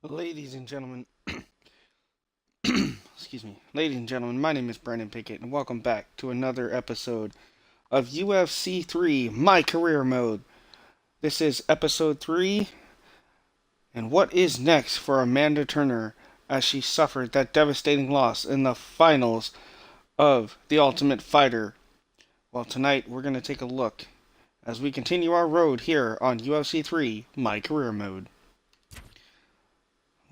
Ladies and gentlemen, excuse me. Ladies and gentlemen, my name is Brandon Pickett, and welcome back to another episode of UFC3 My Career Mode. This is episode 3, and what is next for Amanda Turner as she suffered that devastating loss in the finals of The Ultimate Fighter? Well, tonight we're going to take a look as we continue our road here on UFC3 My Career Mode.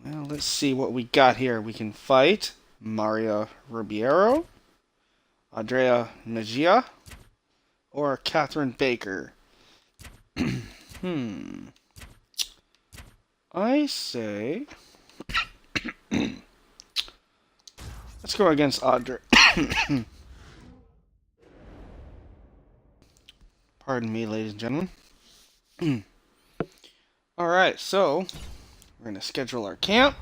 Well, let's see what we got here. We can fight Maria Ribeiro, Andrea Mejia, or Catherine Baker. I say let's go against Audrey. Pardon me, ladies and gentlemen. Alright, so we're going to schedule our camp.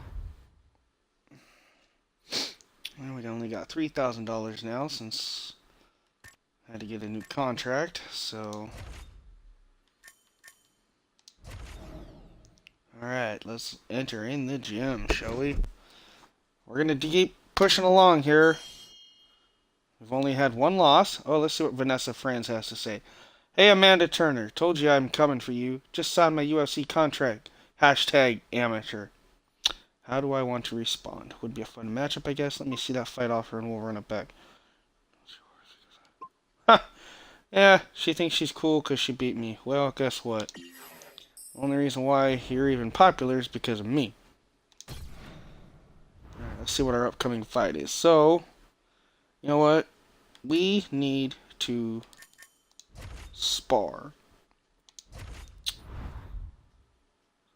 And we only got $3,000 now since I had to get a new contract, so alright, let's enter in the gym, shall we? We're going to keep pushing along here. We've only had one loss. Oh, let's see what Vanessa Franz has to say. Hey, Amanda Turner. Told you I'm coming for you. Just signed my UFC contract. Hashtag amateur. How do I want to respond? Would be a fun matchup, I guess. Let me see that fight offer and we'll run it back. Ha! Yeah, she thinks she's cool because she beat me. Well, guess what? The only reason why you're even popular is because of me. Alright, let's see what our upcoming fight is. So, you know what? We need to spar.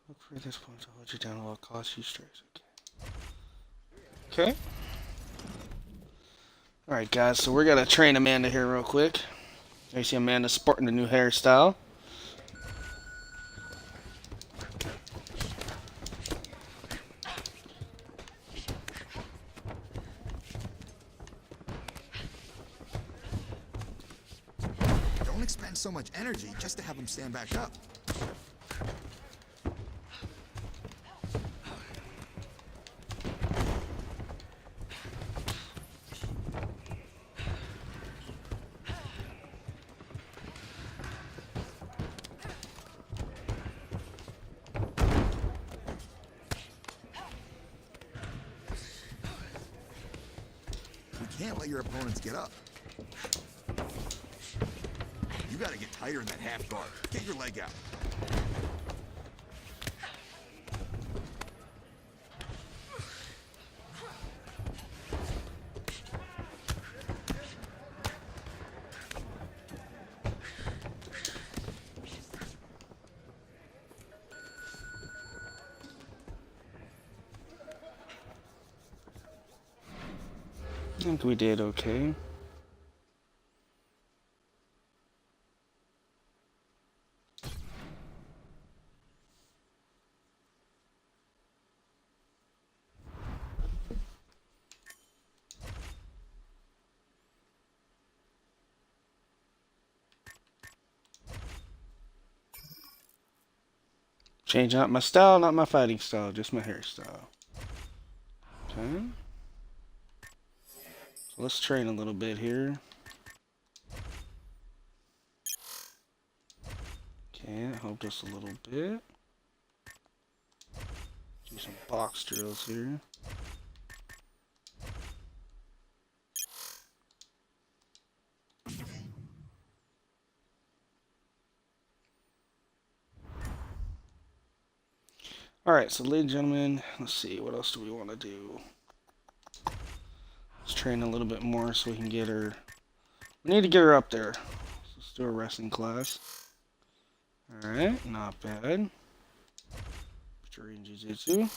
Look for this point to hold you down while cost you strikes. Okay. Alright, guys, so we're gonna train Amanda here real quick. You see Amanda sporting a new hairstyle. Don't expend so much energy just to have him stand back up. You can't let your opponents get up. You gotta get tighter in that half guard. Get your leg out. I think we did okay. Change out my style, not my fighting style, just my hairstyle. Okay. So let's train a little bit here. Okay, that helped us a little bit. Do some box drills here. Alright, so ladies and gentlemen, let's see, what else do we want to do? Let's train a little bit more so we can get her. We need to get her up there. Let's do a wrestling class. Alright, not bad. Korean Jiu-Jitsu.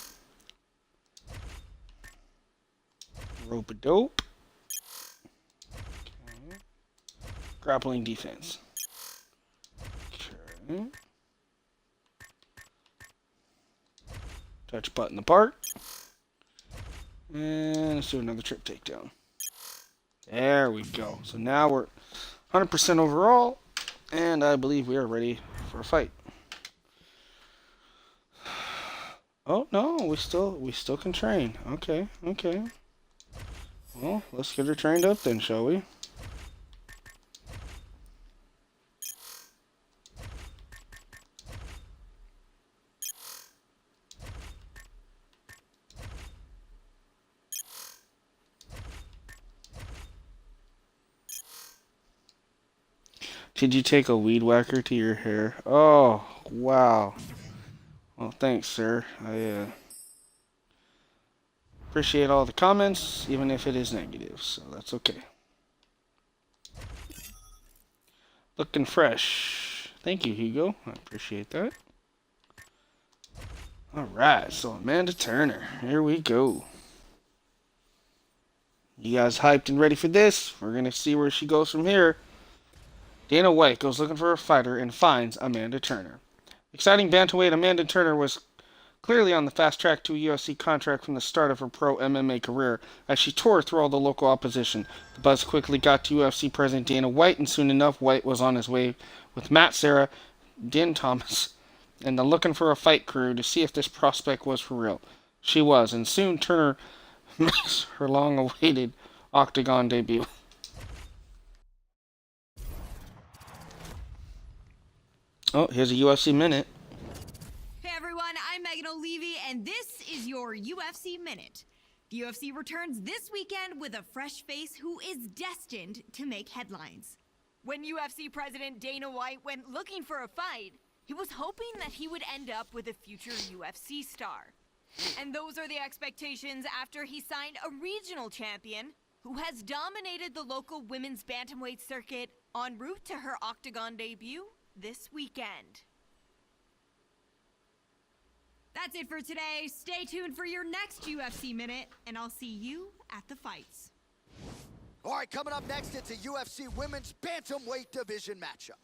Rope-a-dope. Okay. Grappling defense. Okay. Touch button apart. And let's do another trip takedown. There we go. So now we're 100% overall, and I believe we are ready for a fight. Oh no, we still can train. Okay, okay. Well, let's get her trained up then, shall we? Did you take a weed whacker to your hair? Oh, wow. Well, thanks, sir. I appreciate all the comments, even if it is negative, so that's okay. Looking fresh. Thank you, Hugo. I appreciate that. Alright, so Amanda Turner. Here we go. You guys hyped and ready for this? We're going to see where she goes from here. Dana White goes looking for a fighter and finds Amanda Turner. Exciting bantamweight Amanda Turner was clearly on the fast track to a UFC contract from the start of her pro MMA career, as she tore through all the local opposition. The buzz quickly got to UFC president Dana White, and soon enough, White was on his way with Matt Serra, Din Thomas, and the Looking for a Fight crew to see if this prospect was for real. She was, and soon Turner makes her long-awaited Octagon debut. Oh, here's a UFC minute. Hey everyone, I'm Megan O'Leary, and this is your UFC Minute. The UFC returns this weekend with a fresh face who is destined to make headlines. When UFC President Dana White went looking for a fight, he was hoping that he would end up with a future UFC star. And those are the expectations after he signed a regional champion who has dominated the local women's bantamweight circuit en route to her Octagon debut this weekend. That's it for today. Stay tuned for your next UFC Minute, and I'll see you at the fights. All right, coming up next, it's a UFC Women's Bantamweight Division matchup.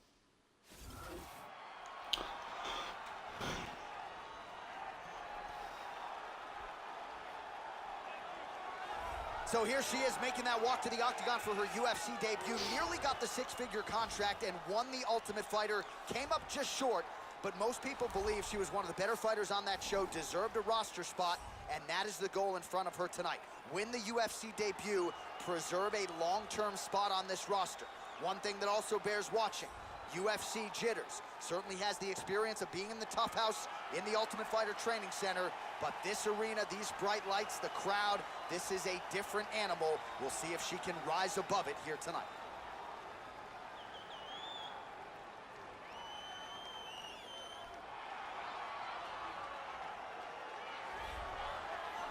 So here she is making that walk to the Octagon for her UFC debut. Nearly got the six-figure contract and won the Ultimate Fighter. Came up just short, but most people believe she was one of the better fighters on that show, deserved a roster spot, and that is the goal in front of her tonight. Win the UFC debut, preserve a long-term spot on this roster. One thing that also bears watching, UFC jitters. Certainly has the experience of being in the Tough House in the Ultimate Fighter Training Center, but this arena, these bright lights, the crowd, this is a different animal. We'll see if she can rise above it here tonight.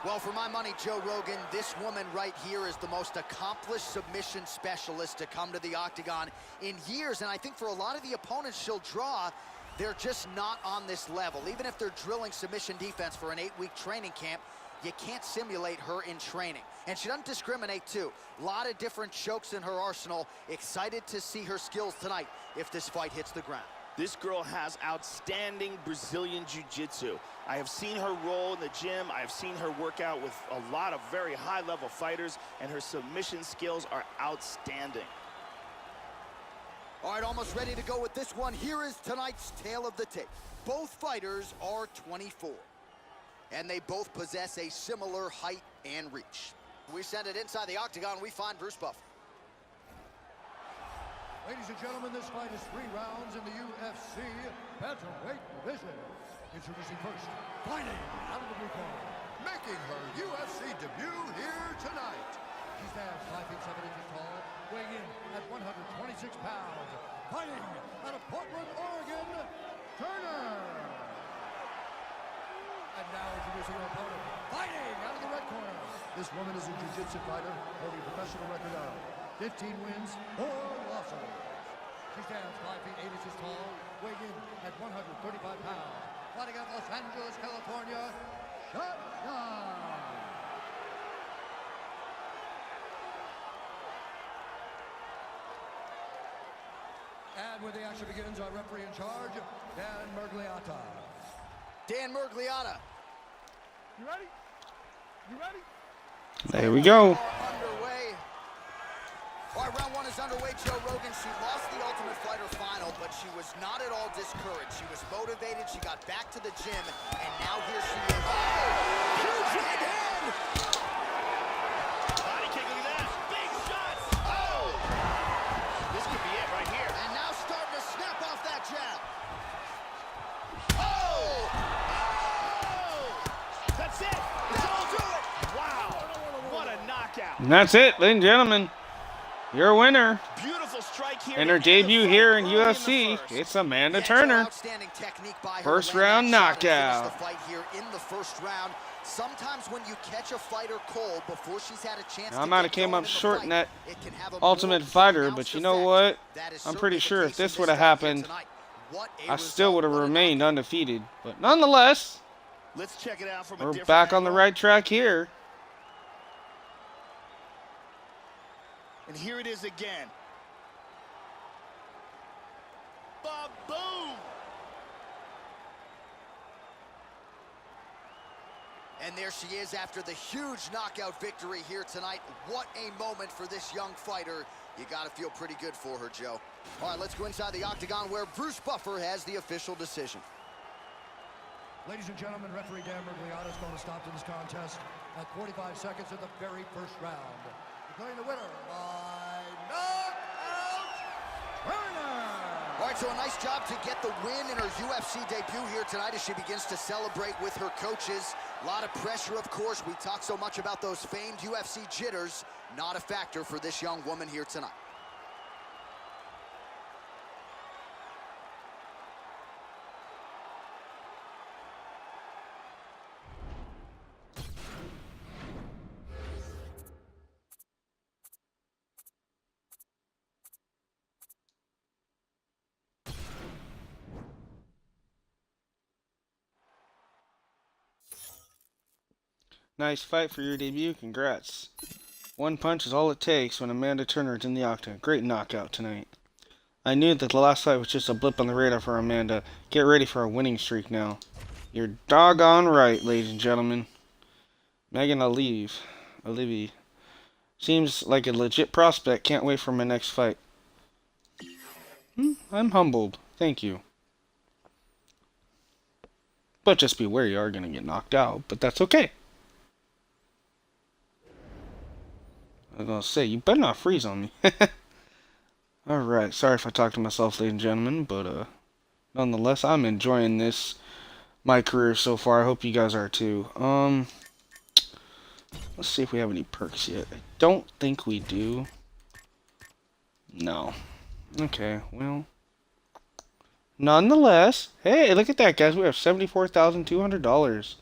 Well, for my money, Joe Rogan, this woman right here is the most accomplished submission specialist to come to the Octagon in years. And I think for a lot of the opponents she'll draw, they're just not on this level. Even if they're drilling submission defense for an 8-week training camp, you can't simulate her in training. And she doesn't discriminate, too. A lot of different chokes in her arsenal. Excited to see her skills tonight if this fight hits the ground. This girl has outstanding Brazilian jiu-jitsu. I have seen her roll in the gym. I have seen her work out with a lot of very high-level fighters, and her submission skills are outstanding. All right, almost ready to go with this one. Here is tonight's tale of the tape. Both fighters are 24, and they both possess a similar height and reach. We send it inside the Octagon. We find Bruce Buffer. Ladies and gentlemen, this fight is 3 rounds in the UFC Bantamweight Division. Introducing first, fighting out of the blue corner, making her UFC debut here tonight. She stands 5 feet 7 inches tall, weighing in at 126 pounds. Fighting out of Portland, Oregon, Turner. And now introducing her opponent, fighting out of the red corner. This woman is a jiu-jitsu fighter holding a professional record of 15 wins, 4 losses. She stands 5 feet 8 inches tall, weighing in at 135 pounds. Fighting out Los Angeles, California, Shotgun. And when the action begins, our referee in charge, Dan Mergliata. Dan Mergliata. You ready? You ready? There we go. Underway. All right, round one is underway. Joe Rogan, she lost the Ultimate Fighter final, but she was not at all discouraged. She was motivated. She got back to the gym, and now here she is. Oh! Huge right hand! Body kick, look at that. Big shots. Oh! This could be it right here. And now starting to snap off that jab. Oh! That's it. That'll do it. Wow. What a knockout. And that's it, ladies and gentlemen. Your winner Beautiful strike here. in her to end the debut fight here in early the UFC. first. It's Amanda Yeah, Turner. outstanding technique by her First to land round that shot and finish knockout. the fight here in the first round. Sometimes when you catch a fighter cold before she's had a chance Now, I to might get have came going up in the short fight, in that it can have a Ultimate more Fighter, pronounced but you know effect. what? That is I'm pretty certainly sure the if case in this would have bout here happened, tonight. What a I still result, would have what a remained knockout. undefeated. But nonetheless, Let's check it out from a we're different back on the angle. right track here. And here it is again. Ba-boom! And there she is after the huge knockout victory here tonight. What a moment for this young fighter. You got to feel pretty good for her, Joe. All right, let's go inside the octagon where Bruce Buffer has the official decision. Ladies and gentlemen, referee Dan Mergliata is going to stop to this contest at 45 seconds of the very first round. Declaring the winner by knockout, Turner! All right, so a nice job to get the win in her UFC debut here tonight as she begins to celebrate with her coaches. A lot of pressure, of course. We talk so much about those famed UFC jitters. Not a factor for this young woman here tonight. Nice fight for your debut. Congrats. One punch is all it takes when Amanda Turner is in the octagon. Great knockout tonight. I knew that the last fight was just a blip on the radar for Amanda. Get ready for a winning streak now. You're doggone right, ladies and gentlemen. Megan Olivi seems like a legit prospect. Can't wait for my next fight. I'm humbled. Thank you. But just beware, you are going to get knocked out. But that's okay. I was going to say, you better not freeze on me. Alright, sorry if I talk to myself, ladies and gentlemen. But nonetheless, I'm enjoying my career so far. I hope you guys are too. Let's see if we have any perks yet. I don't think we do. No. Okay, well. Nonetheless, hey, look at that, guys. We have $74,200.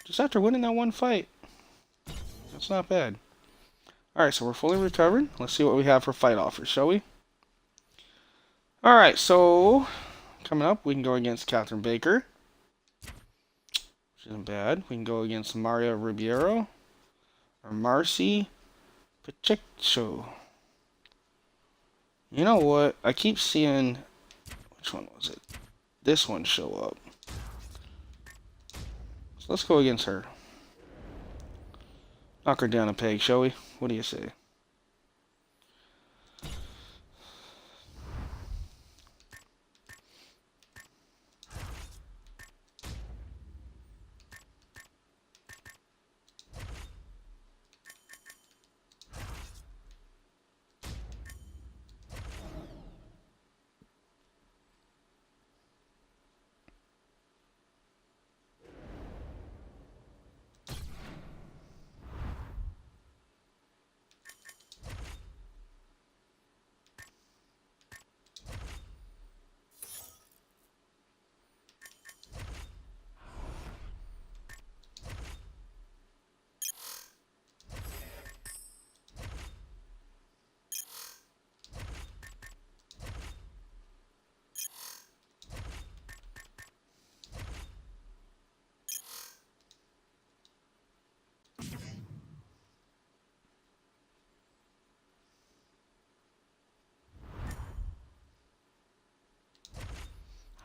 Just after winning that one fight. That's not bad. Alright, so we're fully recovered. Let's see what we have for fight offers, shall we? Alright, so coming up, we can go against Catherine Baker. Which isn't bad. We can go against Maria Ribeiro. Or Marcy Pacheco. You know what? I keep seeing... Which one was it? This one show up. So let's go against her. Knock her down a peg, shall we? What do you say?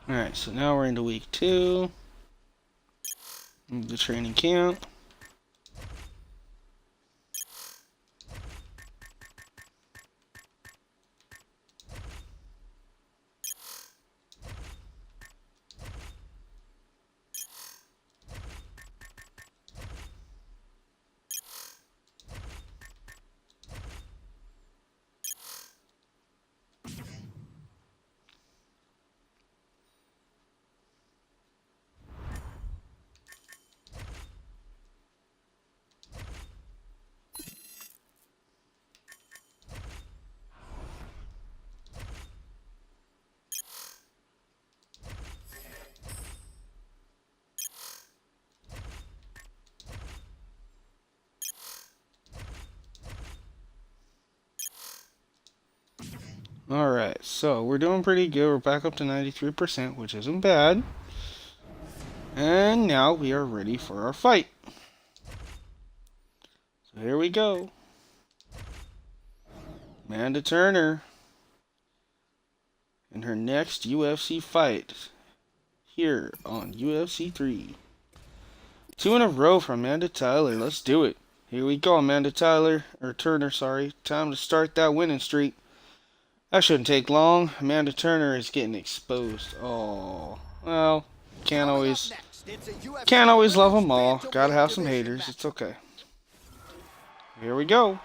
Alright, so now we're into week 2 of the training camp. Alright, so we're doing pretty good. We're back up to 93%, which isn't bad. And now we are ready for our fight. So here we go. Amanda Turner in her next UFC fight here on UFC 3. 2 in a row for Amanda Tyler. Let's do it. Here we go, Amanda Turner, sorry. Time to start that winning streak. That shouldn't take long. Amanda Turner is getting exposed. Oh, well, can't always love them all. Gotta have some haters. It's okay. Here we go.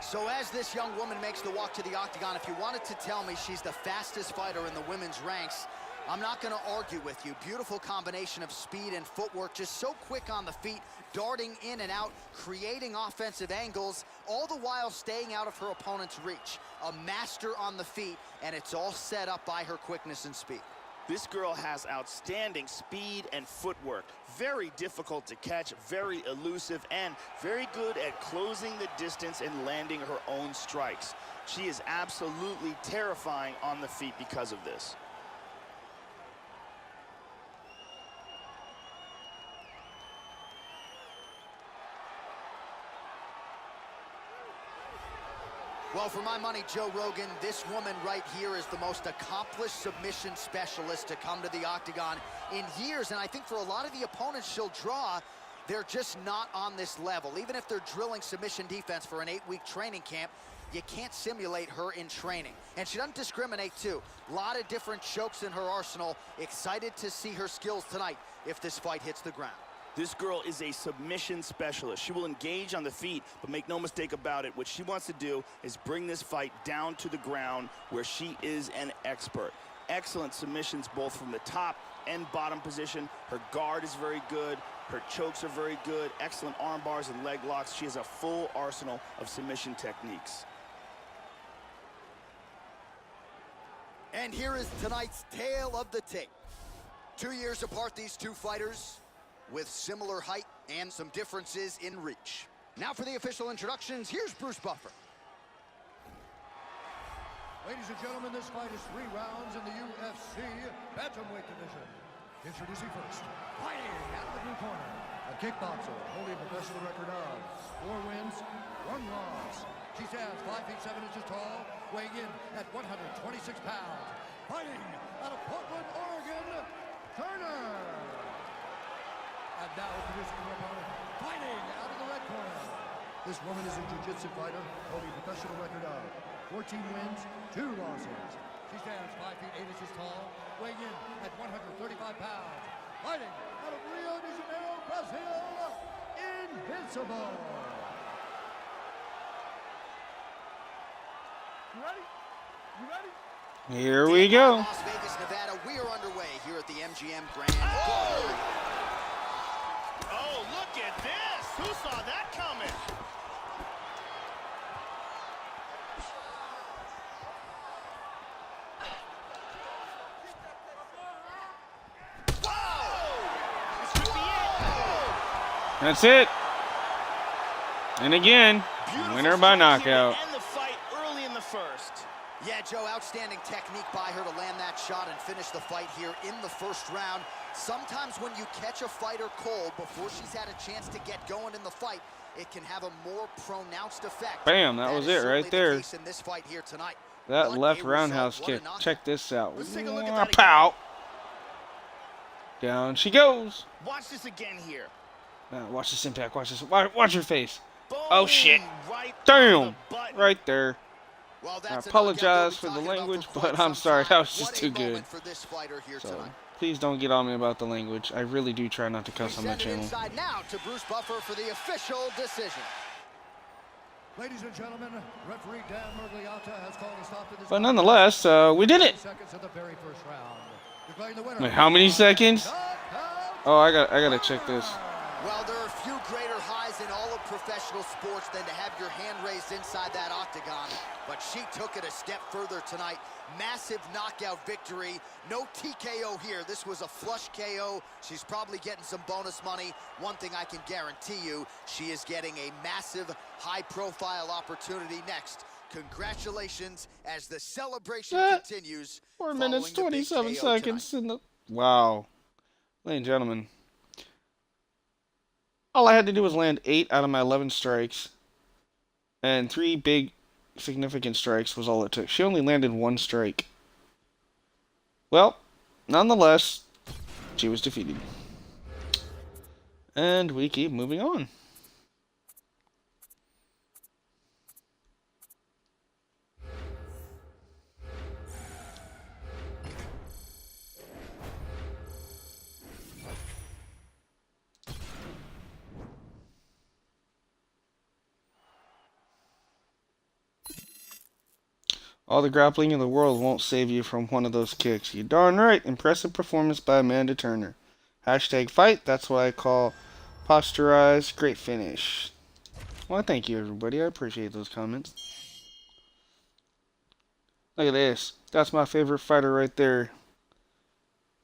So as this young woman makes the walk to the octagon, if you wanted to tell me she's the fastest fighter in the women's ranks, I'm not going to argue with you. Beautiful combination of speed and footwork, just so quick on the feet, darting in and out, creating offensive angles, all the while staying out of her opponent's reach. A master on the feet, and it's all set up by her quickness and speed. This girl has outstanding speed and footwork. Very difficult to catch, very elusive, and very good at closing the distance and landing her own strikes. She is absolutely terrifying on the feet because of this. Well, for my money, Joe Rogan, this woman right here is the most accomplished submission specialist to come to the octagon in years. And I think for a lot of the opponents she'll draw, they're just not on this level. Even if they're drilling submission defense for an 8-week training camp, you can't simulate her in training. And she doesn't discriminate, too. A lot of different chokes in her arsenal. Excited to see her skills tonight if this fight hits the ground. This girl is a submission specialist. She will engage on the feet, but make no mistake about it, what she wants to do is bring this fight down to the ground where she is an expert. Excellent submissions both from the top and bottom position. Her guard is very good. Her chokes are very good. Excellent arm bars and leg locks. She has a full arsenal of submission techniques. And here is tonight's tale of the tape. 2 years apart, these two fighters, with similar height and some differences in reach. Now for the official introductions, here's Bruce Buffer. Ladies and gentlemen, this fight is 3 rounds in the UFC bantamweight division. Introducing first, fighting out of the blue corner, a kickboxer holding a professional record of 4 wins, 1 loss. She stands 5 feet 7 inches tall, weighing in at 126 pounds. Fighting out of Portland, Oregon, Turner. And now introducing her opponent, fighting out of the red corner. This woman is a jiu-jitsu fighter, holding a professional record of 14 wins, 2 losses. She stands 5 feet 8 inches tall, weighing in at 135 pounds. Fighting out of Rio de Janeiro, Brazil, Invincible. You ready? You ready? Here we go. Las Vegas, Nevada, we are underway here at the MGM Grand. Oh, look at this! Who saw that coming? Whoa! This could be it. That's it. And again, Beautiful winner by strike here to knockout. end the fight early in the first. Yeah, Joe, outstanding technique by her to land that shot and finish the fight here in the first round. Sometimes when you catch a fighter cold before she's had a chance to get going in the fight, it can have a more pronounced effect. Bam, that was it right there. In this fight here tonight. That What left a roundhouse result. What a kick. knockout. Check this out. Let's take a look at that Pow. Down she goes. Watch this again here. Watch this impact. Watch this. Watch her face. Boom, Oh shit. right on Damn. the button. Right there. Well, I that's apologize for another the guy we've language, talked about but for I'm quite sorry. some That was time. just What a too good. moment for this fighter here So tonight. please don't get on me about the language. I really do try not to cuss on my Send it channel. inside now to Bruce Buffer for the official decision. Ladies and gentlemen, referee Dan Murgliata has called a stop to this. But nonetheless, we did it. Seconds of the very first round. Declaring the winner. Wait, how many seconds? Knockout Oh, I gotta check this. Well, there are few greater highs is in all of professional sports than to have your hand raised inside that octagon, but she took it a step further tonight. Massive knockout victory. No TKO here. This was a flush KO. She's probably getting some bonus money. One thing I can guarantee you, she is getting a massive, high-profile opportunity next. Congratulations as the celebration continues. 4 minutes, following the big 27 KO seconds tonight. in the... Wow. Ladies and gentlemen. All I had to do was land 8 out of my 11 strikes. And 3 big, significant strikes was all it took. She only landed 1 strike. Well, nonetheless, she was defeated. And we keep moving on. All the grappling in the world won't save you from one of those kicks. You darn right. Impressive performance by Amanda Turner. Hashtag fight. That's what I call posturized. Great finish. Well, thank you, everybody. I appreciate those comments. Look at this. That's my favorite fighter right there.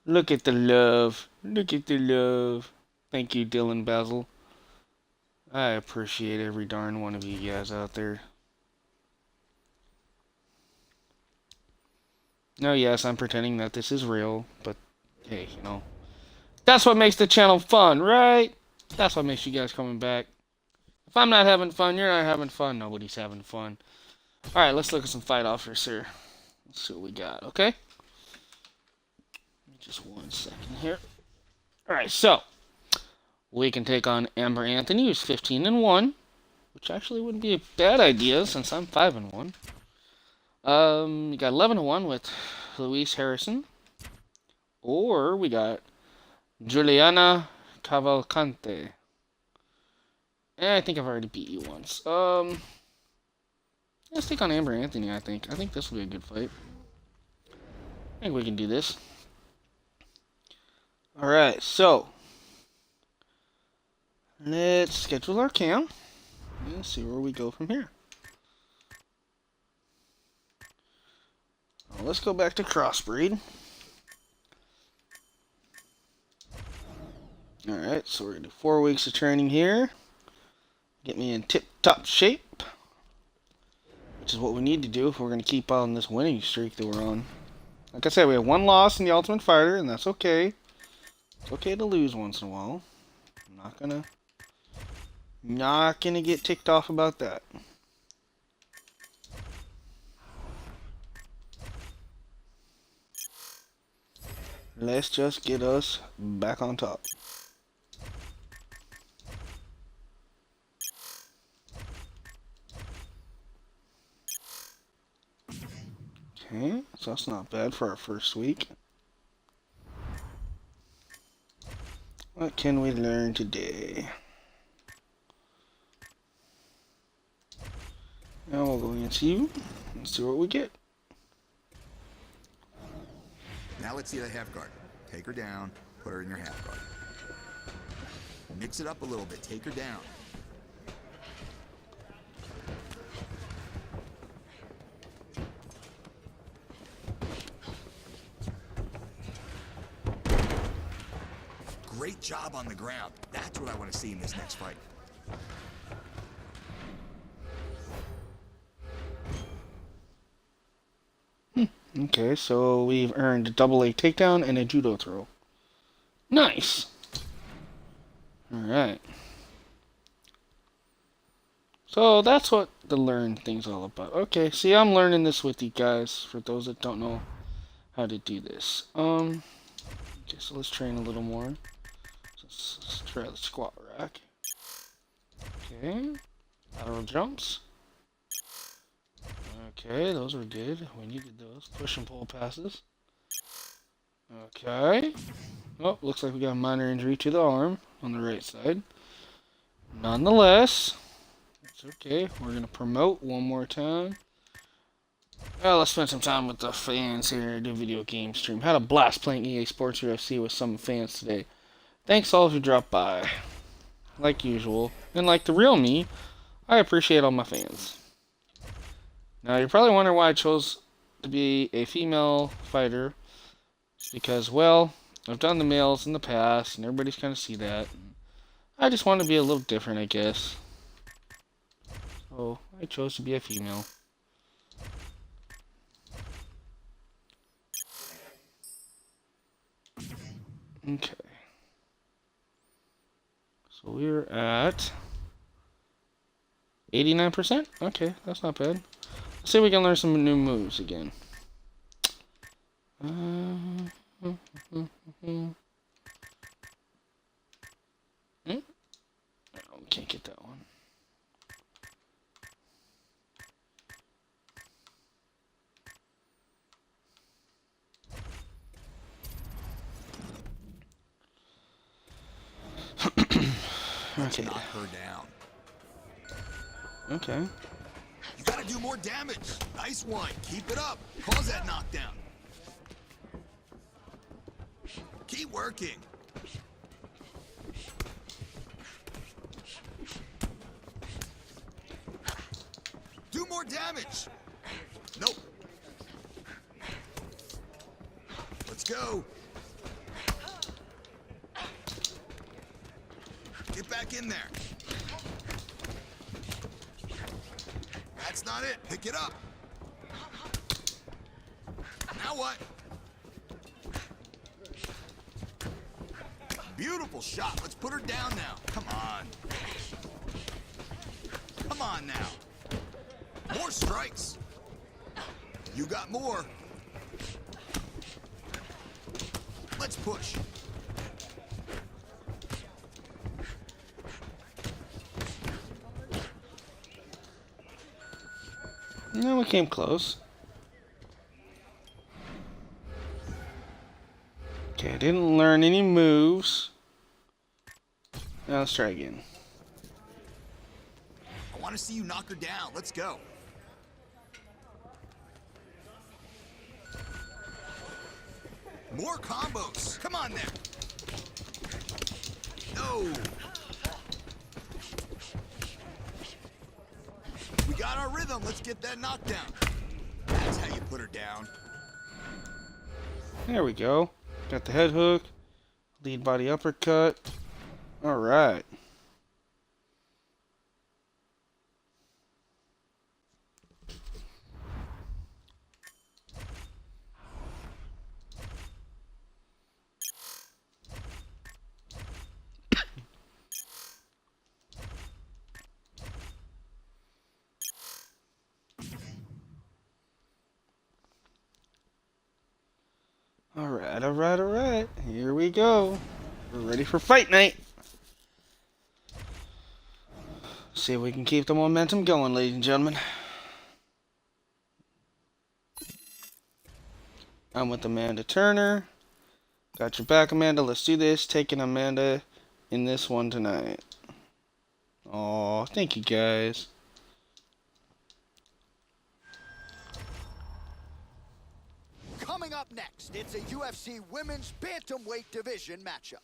Look at the love. Look at the love. Thank you, Dylan Basil. I appreciate every darn one of you guys out there. No, yes, I'm pretending that this is real, but hey, you know, that's what makes the channel fun, right? That's what makes you guys coming back. If I'm not having fun, you're not having fun, nobody's having fun. Alright, let's look at some fight offers here. Let's see what we got, okay? Just 1 second here. Alright, so we can take on Amber Anthony, who's 15-1, which actually wouldn't be a bad idea since I'm 5-1. You got 11-1 with Louise Harrison. Or we got Juliana Cavalcante. I think I've already beat you once. Let's take on Amber Anthony, I think. I think this will be a good fight. I think we can do this. Alright, so let's schedule our cam and see where we go from here. Let's go back to Crossbreed. Alright, so we're going to do 4 weeks of training here. Get me in tip-top shape. Which is what we need to do if we're going to keep on this winning streak that we're on. Like I said, we have 1 loss in the Ultimate Fighter, and that's okay. It's okay to lose once in a while. I'm not gonna get ticked off about that. Let's just get us back on top. Okay, so that's not bad for our first week. What can we learn today? Now we'll go against you and see what we get. Now let's see the half guard. Take her down, put her in your half guard. Mix it up a little bit, take her down. Great job on the ground. That's what I want to see in this next fight. Okay, so we've earned a double A takedown and a judo throw. Nice! Alright. So that's what the learn thing's all about. Okay, see, I'm learning this with you guys, for those that don't know how to do this. Okay, so let's train a little more. Let's try the squat rack. Okay, lateral jumps. Okay, those were good. We needed those. Push and pull passes. Okay. Oh, looks like we got a minor injury to the arm on the right side. Nonetheless, it's okay. We're going to promote one more time. Well, let's spend some time with the fans here. Do a video game stream. Had a blast playing EA Sports UFC with some fans today. Thanks all who dropped by. like usual. And like the real me, I appreciate all my fans. Now, you're probably wondering why I chose to be a female fighter. Because, well, I've done the males in the past, and everybody's kind of see that. I just want to be a little different, I guess. So, I chose to be a female. Okay. So, we're at 89%? Okay, that's not bad. Let's see if we can learn some new moves again. Oh, we can't get that one. Okay. Knock her down. Okay. You gotta do more damage. Nice one. Keep it up. Cause that knockdown. Keep working. Do more damage. Nope. Let's go. Get back in there. That's not it. Pick it up. Now what? Beautiful shot. Let's put her down now. Come on. Come on now. More strikes. You got more. Let's push. No, we came close. Okay, I didn't learn any moves. Now let's try again. I want to see you knock her down. Let's go. More combos. Come on there. No. We got our rhythm. Let's get that knockdown. That's how you put her down. There we go. Got the head hook. Lead body uppercut. Alright. Alright. Here we go. We're ready for fight night. See if we can keep the momentum going, ladies and gentlemen. I'm with Amanda Turner. Got your back, Amanda. Let's do this. Taking Amanda in this one tonight. Aw, thank you guys. Coming up next, it's a UFC Women's Bantamweight Division matchup.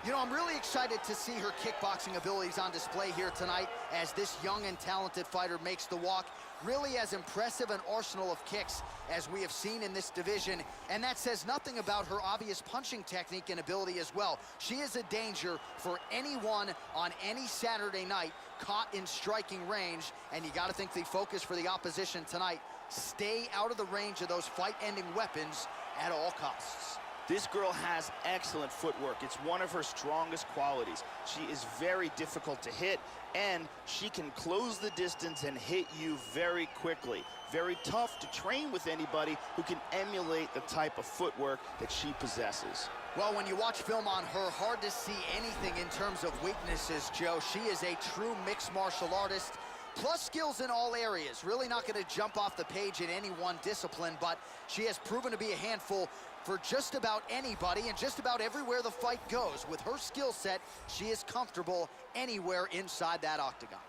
You know, I'm really excited to see her kickboxing abilities on display here tonight as this young and talented fighter makes the walk. Really as impressive an arsenal of kicks as we have seen in this division, and that says nothing about her obvious punching technique and ability as well. She is a danger for anyone on any Saturday night caught in striking range, and you got to think the focus for the opposition tonight, stay out of the range of those fight-ending weapons at all costs. This girl has excellent footwork. It's one of her strongest qualities. She is very difficult to hit, and she can close the distance and hit you very quickly. Very tough to train with anybody who can emulate the type of footwork that she possesses. Well, when you watch film on her, hard to see anything in terms of weaknesses, Joe. She is a true mixed martial artist, plus skills in all areas. Really not going to jump off the page in any one discipline, but she has proven to be a handful for just about anybody and just about everywhere the fight goes. With her skill set, she is comfortable anywhere inside that octagon.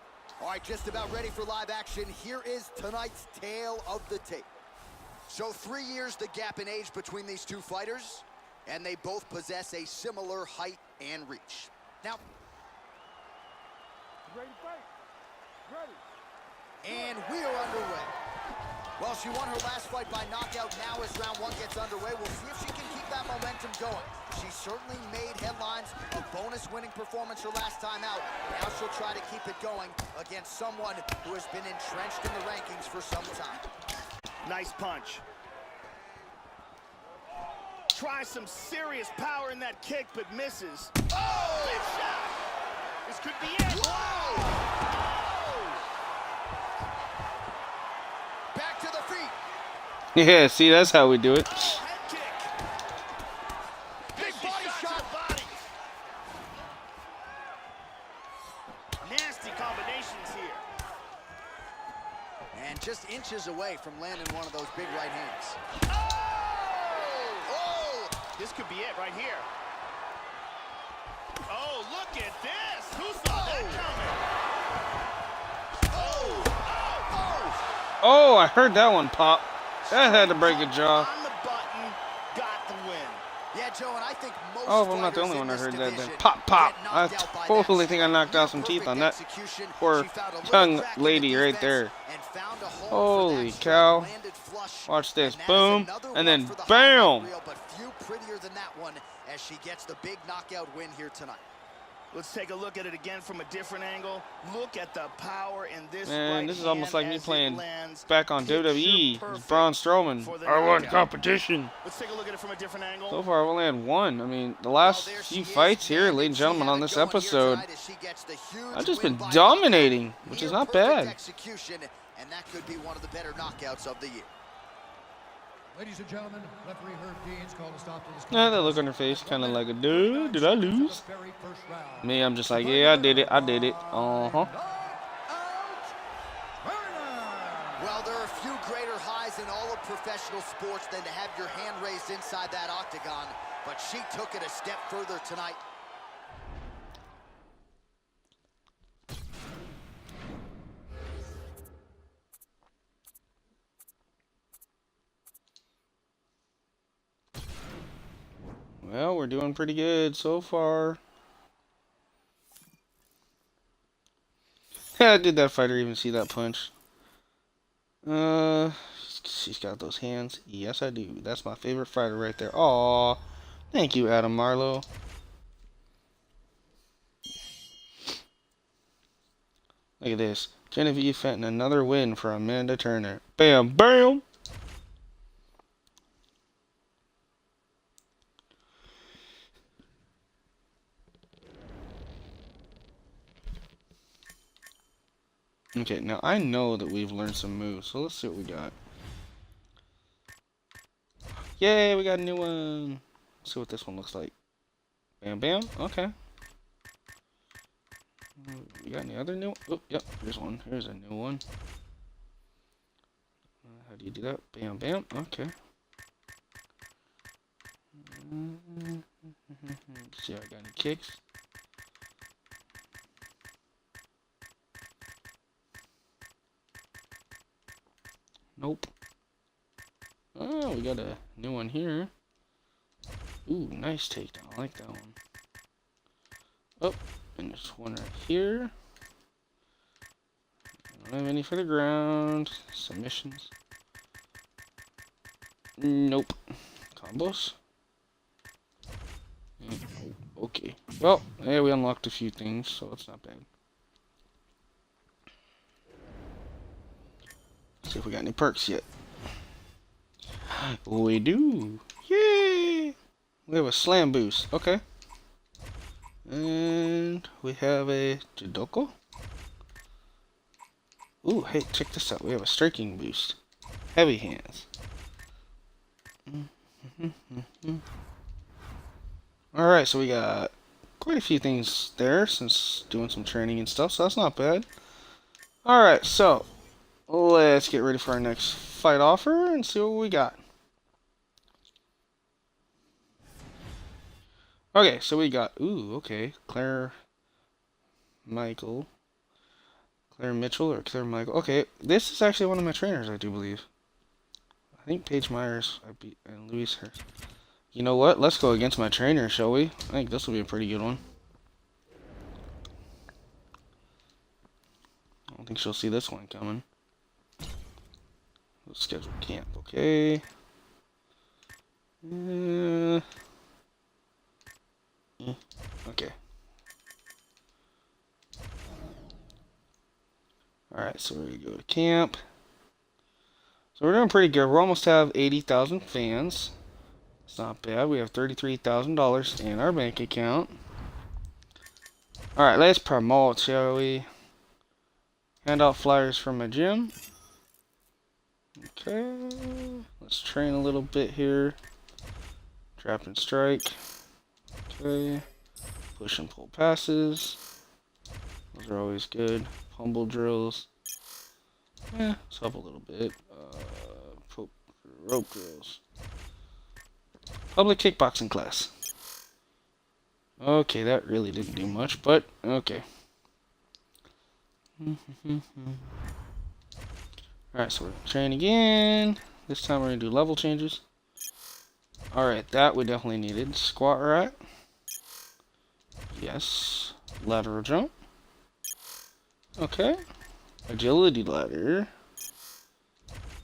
All right, just about ready for live action. Here is tonight's tale of the tape. So 3 years the gap in age between these two fighters, and they both possess a similar height and reach. Now, Ready to fight. Ready. and we are underway. Well, she won her last fight by knockout. Now as round one gets underway, we'll see if she can keep that momentum going. She certainly made headlines. A bonus winning performance her last time out. Now she'll try to keep it going against someone who has been entrenched in the rankings for some time. Nice punch. Try some serious power in that kick, but misses. Oh! Big shot! This could be it. Whoa! Back to the feet. Yeah, see, that's how we do it. Oh, head kick. Big She body shot to shot. the body. Nasty combinations here. And just inches away from landing one of those big right hands. Oh! This could be it right here. Oh, look at this! Who saw that coming? Oh! Oh! Oh, I heard that one pop. That had to break a jaw. On the button, got the win. Yeah, Joe, and I think most Oh, if I'm not the only one that heard that, then pop, pop. I totally think I knocked out some teeth on that poor young lady right there. Holy cow. Watch this. Boom. And then bam. But few prettier than that one as she gets the big knockout win here tonight. Let's take a look at it again from a different angle. Look at the power in this Man, right this is almost like hand me as it playing lands. back on Picture WWE. perfect Braun Strowman. for the I want knockout. competition. Let's take a look at it from a different angle. So far, I've only had one. I mean, the last few fights here, ladies and gentlemen, on this episode, I've just been dominating, which is not bad. Execution, and that could be one of the better knockouts of the year. Ladies and gentlemen, referee Herb Dean's called a stop to this Yeah, that contest. look on her face, kind of like a dude. Did I lose? The very first round. Me, I'm just like, yeah, I did it. I did it. Uh-huh. Well, there are few greater highs in all of professional sports than to have your hand raised inside that octagon, but she took it a step further tonight. Well, we're doing pretty good so far. Did that fighter even see that punch? She's got those hands. Yes, I do. That's my favorite fighter right there. Aw, thank you, Adam Marlowe. Look at this. Genevieve Fenton, another win for Amanda Turner. Bam, bam. Okay, now I know that we've learned some moves, so let's see what we got. Yay, we got a new one. Let's see what this one looks like. Bam, bam. Okay. You got any other new? Oh, yep. Here's one. Here's a new one. How do you do that? Bam, bam. Okay. See if I got any kicks. Nope. Oh, we got a new one here. Ooh, nice takedown. I like that one. Oh, and there's one right here. I don't have any for the ground. Submissions. Nope. Combos. Okay. Well, yeah, we unlocked a few things, so it's not bad. See if we got any perks yet. We do. Yay! We have a slam boost. Okay. And we have a Jidoko. Ooh, hey, check this out. We have a striking boost. Heavy hands. Alright, so we got quite a few things there since doing some training and stuff, so that's not bad. Alright, so let's get ready for our next fight offer and see what we got. Okay, so we got, ooh, okay, Claire Michael. Claire Mitchell or Claire Michael. Okay, this is actually one of my trainers, I do believe. I think Paige Myers I beat and Louise her. You know what? Let's go against my trainer, shall we? I think this will be a pretty good one. I don't think she'll see this one coming. Let's schedule camp, okay? Okay. Alright, so we're gonna go to camp. So we're doing pretty good. We almost have 80,000 fans. It's not bad. We have $33,000 in our bank account. Alright, let's promote, shall we? Hand out flyers from my gym. Okay. Let's train a little bit here. Trap and strike. Okay. Push and pull passes. Those are always good. Humble drills. Let's up a little bit. Rope drills. Public kickboxing class. Okay, that really didn't do much, but okay. Alright, so we're gonna train again. This time we're gonna do level changes. Alright, that we definitely needed. Squat rack. Yes. Lateral jump. Okay. Agility ladder.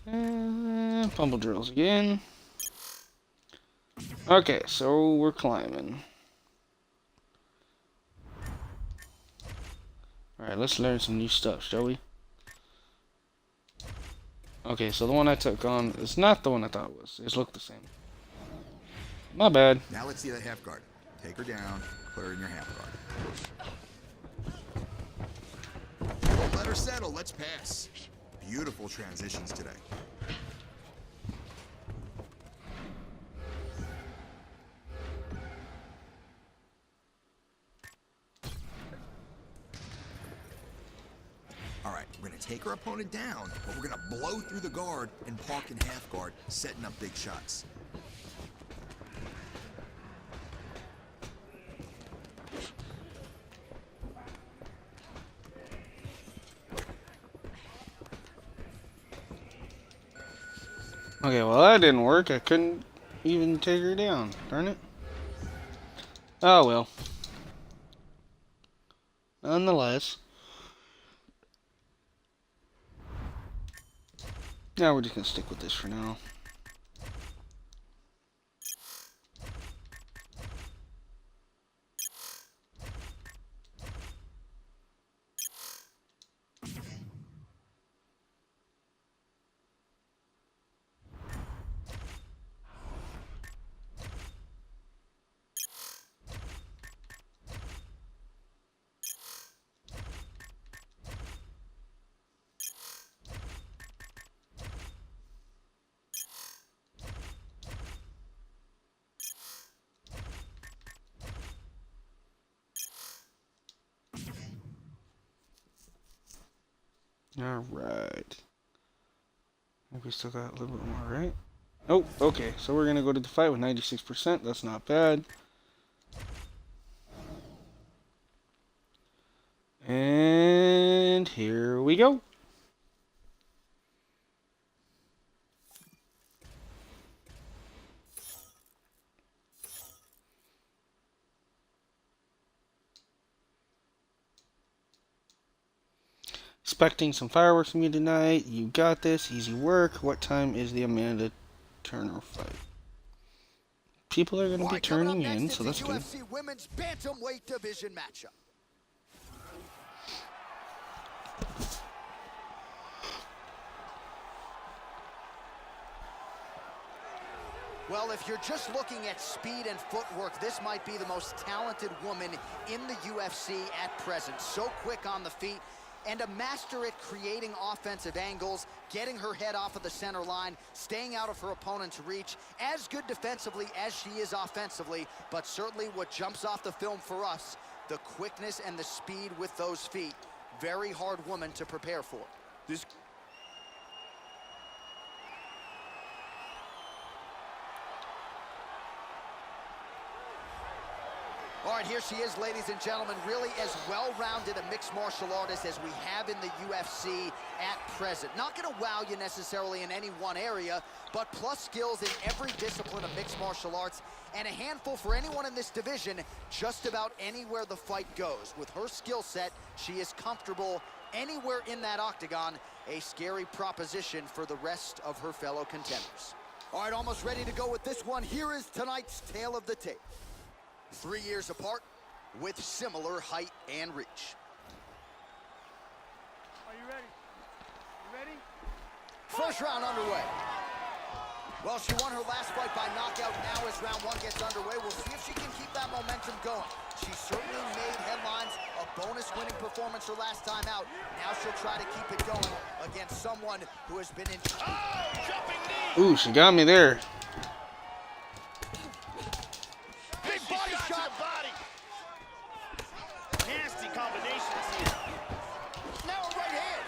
And pummel drills again. Okay, so we're climbing. Alright, let's learn some new stuff, shall we? Okay, so the one I took on is not the one I thought it was. It looked the same. My bad. Now let's see the half guard. Take her down, put her in your half guard. Let her settle, let's pass. Beautiful transitions today. All right, we're gonna take our opponent down, but we're gonna blow through the guard and park in half guard, setting up big shots. Okay, well that didn't work. I couldn't even take her down. Darn it. Oh well. Nonetheless. Now we're just gonna stick with this for now. Alright. I think we still got a little bit more, right? Oh, okay. So we're gonna go to the fight with 96%. That's not bad. And here we go. Expecting some fireworks from you tonight. You got this. Easy work. What time is the Amanda Turner fight? People are going to be turning in, so that's good. UFC Women's Bantamweight Division matchup. Well, if you're just looking at speed and footwork, this might be the most talented woman in the UFC at present. So quick on the feet and a master at creating offensive angles, getting her head off of the center line, staying out of her opponent's reach, as good defensively as she is offensively, but certainly what jumps off the film for us, the quickness and the speed with those feet. Very hard woman to prepare for. This All right, here she is, ladies and gentlemen, really as well-rounded a mixed martial artist as we have in the UFC at present. Not going to wow you necessarily in any one area, but plus skills in every discipline of mixed martial arts, and a handful for anyone in this division, just about anywhere the fight goes. With her skill set, she is comfortable anywhere in that octagon, a scary proposition for the rest of her fellow contenders. All right, almost ready to go with this one. Here is tonight's tale of the tape. 3 years apart with similar height and reach. Are you ready? You ready? First round underway. Well, she won her last fight by knockout. Now as round one gets underway, we'll see if she can keep that momentum going. She certainly made headlines, a bonus winning performance her last time out. Now she'll try to keep it going against someone who has been in... Oh, jumping knee. Ooh, she got me there. Big body shot. To the body. Nasty combinations here. Now a right hand.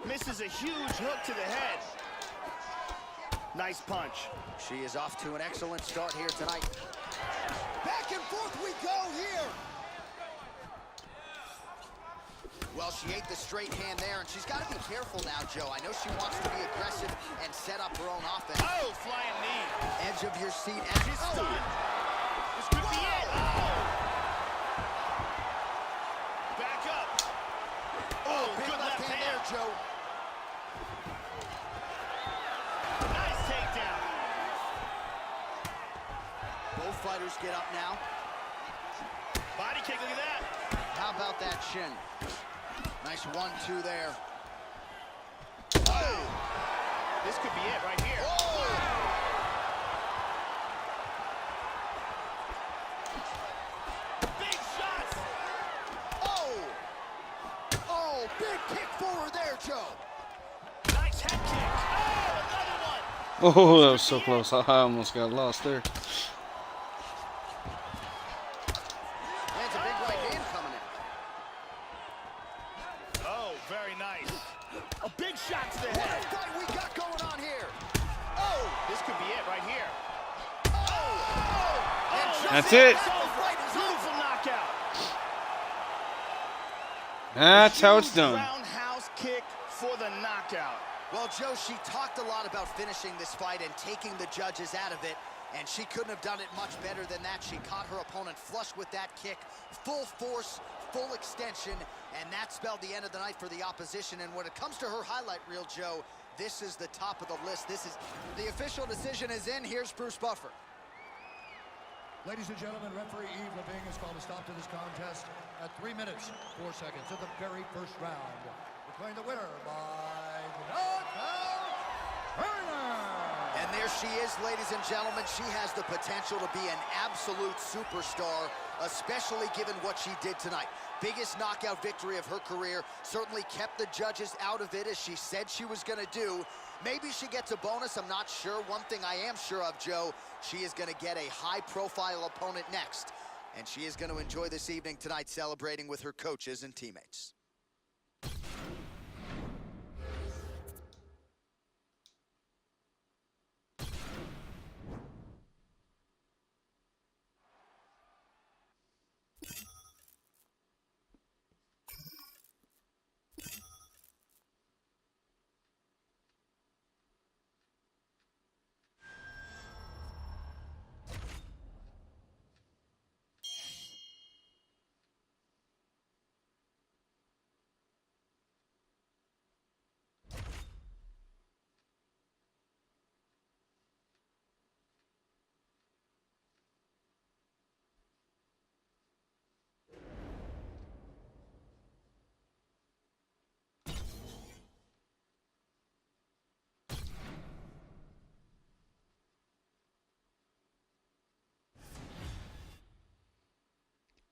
Misses a huge hook to the head. Nice punch. She is off to an excellent start here tonight. Back and forth we go here. Well, she ate the straight hand there, and she's got to be careful now, Joe. I know she wants to be aggressive and set up her own offense. Oh, flying knee. Edge of your seat. And She's stunned. This could be it. Oh. Back up. Oh, Big good left hand there, Joe. Nice takedown. Both fighters get up now. Body kick, look at that. How about that shin? Nice 1-2 there. Oh. This could be it right here. Big shots. Oh, big kick forward there, Joe. Nice head kick. Oh, another one. Oh, that was so close. I almost got lost there. Lands a big right hand coming in. Oh, very nice. A big shot to the What head. a fight we got going on here. Oh, This could be it right here. and just That's like it. that, the fight is over. Beautiful knockout. That's how it's Huge done. Roundhouse kick for the knockout. Well, Joe, she talked a lot about finishing this fight and taking the judges out of it, and she couldn't have done it much better than that. She caught her opponent flush with that kick, full force, full extension, and that spelled the end of the night for the opposition. And when it comes to her highlight reel, Joe, this is the top of the list. This is the official decision is in. Here's Bruce Buffer. Ladies and gentlemen, referee Yves Leving has called a stop to this contest at 3 minutes, 4 seconds of the very first round. Declaring the winner by knockout, winner! And there she is, ladies and gentlemen. She has the potential to be an absolute superstar, especially given what she did tonight. Biggest knockout victory of her career. Certainly kept the judges out of it, as she said she was going to do. Maybe she gets a bonus, I'm not sure. One thing I am sure of, Joe, she is going to get a high-profile opponent next. And she is going to enjoy this evening tonight, celebrating with her coaches and teammates.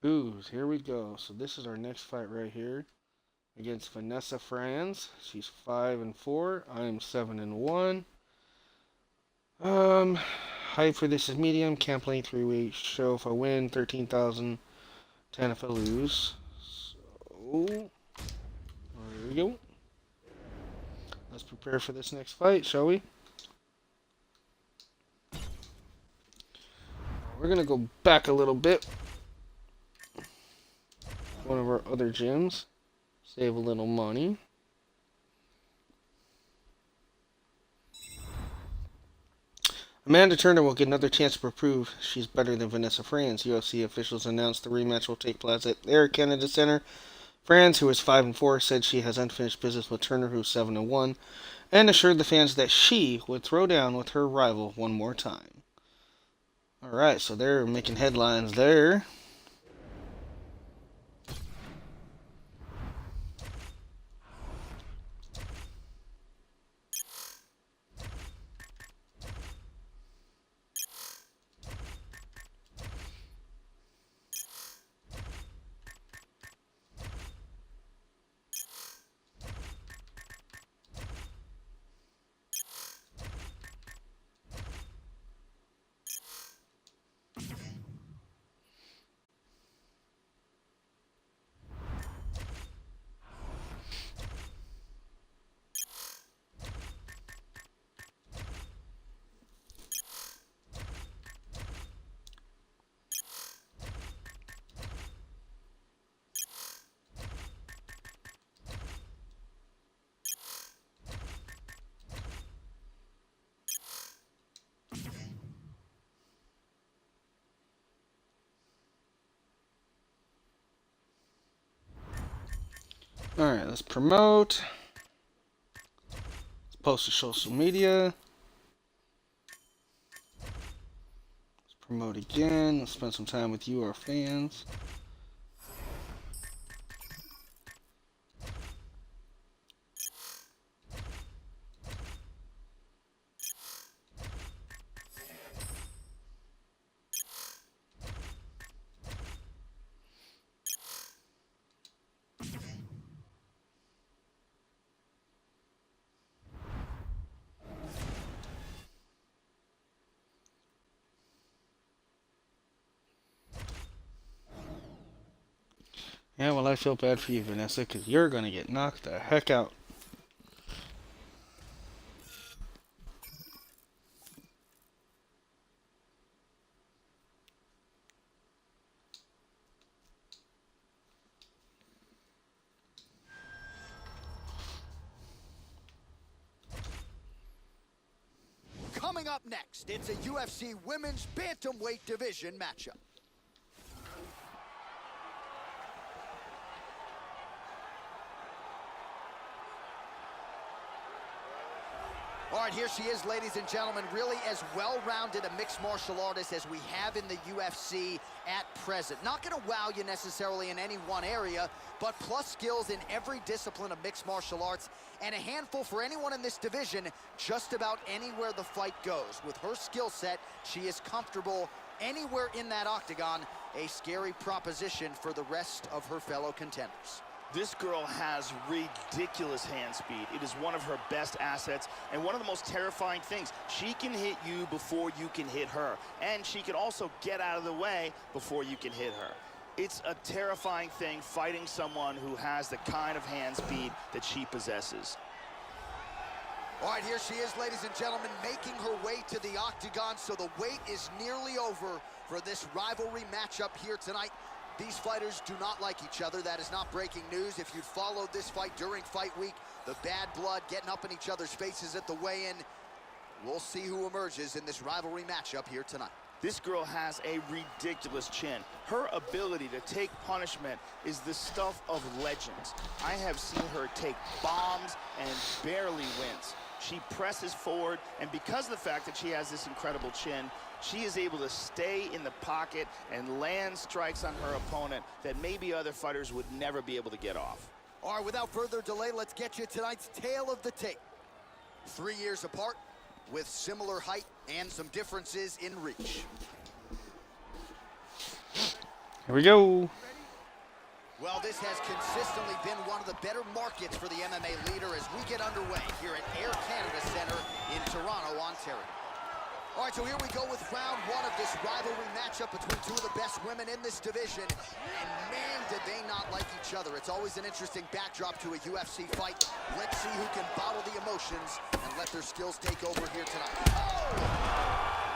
Ooh, here we go. So this is our next fight right here against Vanessa Franz. She's 5-4. I am 7-1. Height for this is medium. Can't play 3 weeks. Show if I win, 13,000. 10 if I lose. So there we go. Let's prepare for this next fight, shall we? we're gonna go back a little bit. One of our other gyms. Save a little money. Amanda Turner will get another chance to prove she's better than Vanessa Franz. UFC officials announced the rematch will take place at Air Canada Center. Franz, who is 5-4, said she has unfinished business with Turner, who is 7-1, and assured the fans that she would throw down with her rival one more time. Alright, so they're making headlines there. Alright, let's promote. Let's post to social media. Let's promote again. Let's spend some time with you, our fans. Yeah, well, I feel bad for you, Vanessa, because you're going to get knocked the heck out. Coming up next, it's a UFC Women's Bantamweight Division matchup. All right, here she is, ladies and gentlemen, really as well-rounded a mixed martial artist as we have in the UFC at present. Not going to wow you necessarily in any one area, but plus skills in every discipline of mixed martial arts, and a handful for anyone in this division just about anywhere the fight goes. With her skill set, she is comfortable anywhere in that octagon, a scary proposition for the rest of her fellow contenders. This girl has ridiculous hand speed. It is one of her best assets and one of the most terrifying things. She can hit you before you can hit her, and she can also get out of the way before you can hit her. It's a terrifying thing fighting someone who has the kind of hand speed that she possesses. All right, here she is, ladies and gentlemen, making her way to the octagon, so the wait is nearly over for this rivalry matchup here tonight. These fighters do not like each other. That is not breaking news. If you'd followed this fight during fight week, the bad blood getting up in each other's faces at the weigh-in, we'll see who emerges in this rivalry matchup here tonight. This girl has a ridiculous chin. Her ability to take punishment is the stuff of legends. I have seen her take bombs and barely wins. She presses forward, and because of the fact that she has this incredible chin, she is able to stay in the pocket and land strikes on her opponent that maybe other fighters would never be able to get off. All right, without further delay, let's get you tonight's tale of the tape. 3 years apart, with similar height and some differences in reach. Here we go. Well, this has consistently been one of the better markets for the MMA leader as we get underway here at Air Canada Center in Toronto, Ontario. All right, so here we go with round one of this rivalry matchup between two of the best women in this division. And man, did they not like each other. It's always an interesting backdrop to a UFC fight. Let's see who can bottle the emotions and let their skills take over here tonight.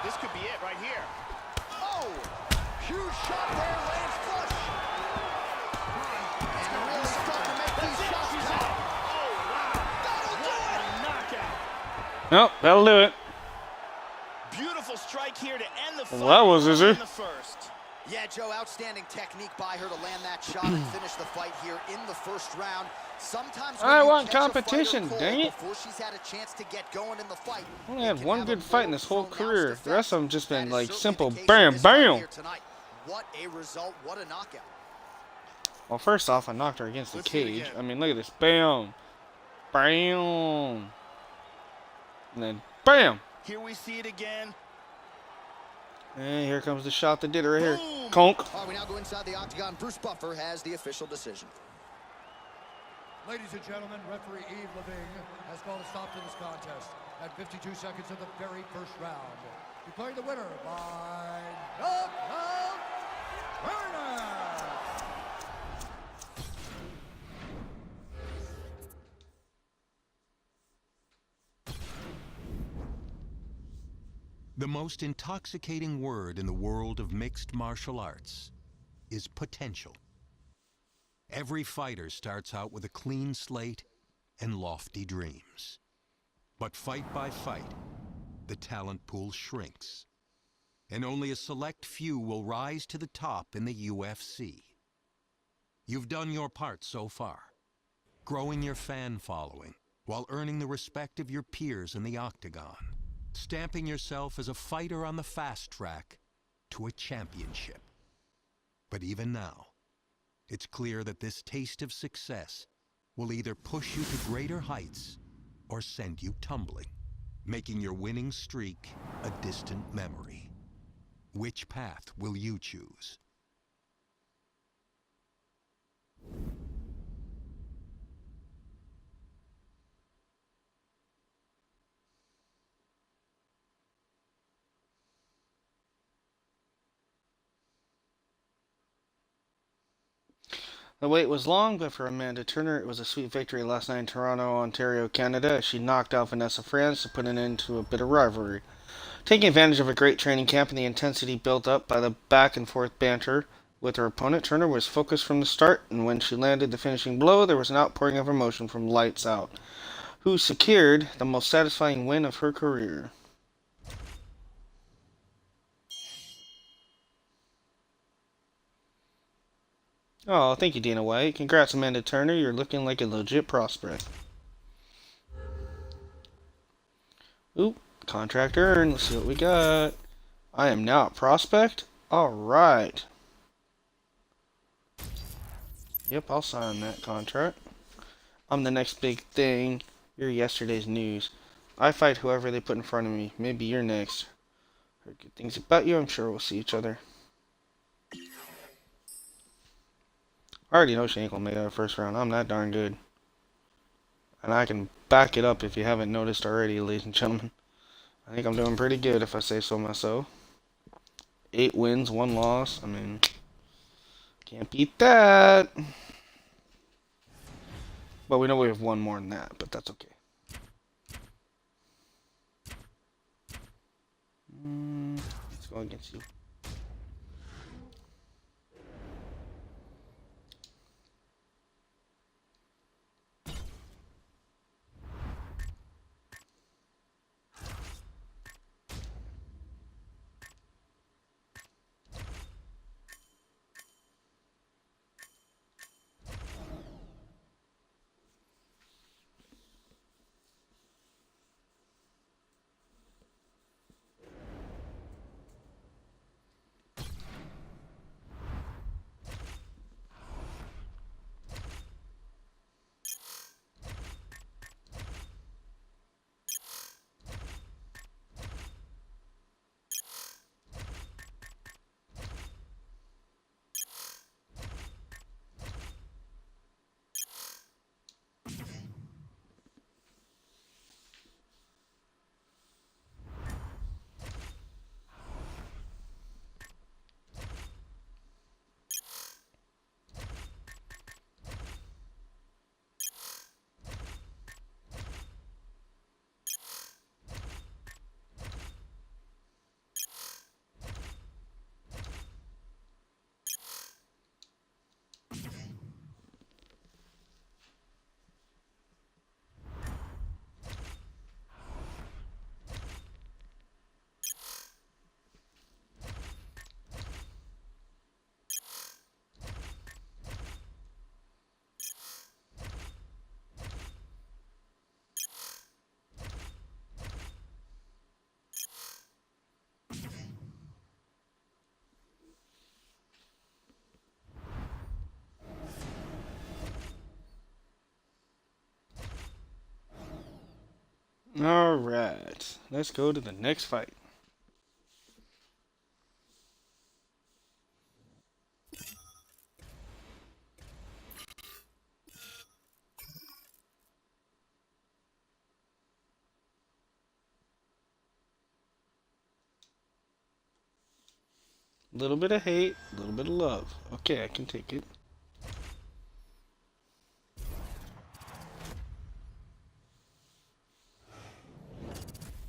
This could be it right here. Oh, Oh! Huge shot there, lands flush. And really starting to make these shots count. Oh, wow. That'll do it! Knockout. Nope, that'll do it. Beautiful strike here to end the fight. Well, that was early easy. in the first. Yeah, Joe, outstanding technique by her to land that shot and finish the fight here in the first round. Sometimes when I you want catch a fighter competition, cold dang it. before she's had a chance to get going in the fight, I only it had can one have a good fight in more this whole pronounced career. The rest of them effect. just That been is like certainly simple the case in bam, this fight bam. here tonight. What a result, what a knockout. Well, first off, I knocked her against the Let's see it cage. again. I mean, look at this. Bam. Bam. And then bam. Here we see it again. And here comes the shot that did it right here. Boom. Conk. All right, we now go inside the octagon. Bruce Buffer has the official decision. Ladies and gentlemen, referee Yves Leving has called a stop to this contest at 52 seconds of the very first round. Declaring the winner by knockout, Turner. The most intoxicating word in the world of mixed martial arts is potential. Every fighter starts out with a clean slate and lofty dreams. But fight by fight, the talent pool shrinks, and only a select few will rise to the top in the UFC. You've done your part so far, growing your fan following while earning the respect of your peers in the octagon, stamping yourself as a fighter on the fast track to a championship. But even now, it's clear that this taste of success will either push you to greater heights or send you tumbling, making your winning streak a distant memory. Which path will you choose? The wait was long, but for Amanda Turner, it was a sweet victory last night in Toronto, Ontario, Canada, as she knocked out Vanessa France to put an end to a bit of rivalry. Taking advantage of a great training camp and the intensity built up by the back-and-forth banter with her opponent, Turner was focused from the start, and when she landed the finishing blow, there was an outpouring of emotion from Lights Out, who secured the most satisfying win of her career. Oh, thank you, Dana White. Congrats, Amanda Turner. You're looking like a legit prospect. Oop, contract earned. Let's see what we got. I am now a prospect? Alright. Yep, I'll sign that contract. I'm the next big thing. You're yesterday's news. I fight whoever they put in front of me. Maybe you're next. Heard good things about you. I'm sure we'll see each other. I already know she ain't gonna make it out of the first round. I'm that darn good. And I can back it up if you haven't noticed already, ladies and gentlemen. I think I'm doing pretty good if I say so myself. 8 wins, 1 loss. I mean, can't beat that. But we know we have 1 more than that, but that's okay. Let's go against you. Alright, let's go to the next fight. A little bit of hate, a little bit of love. Okay, I can take it.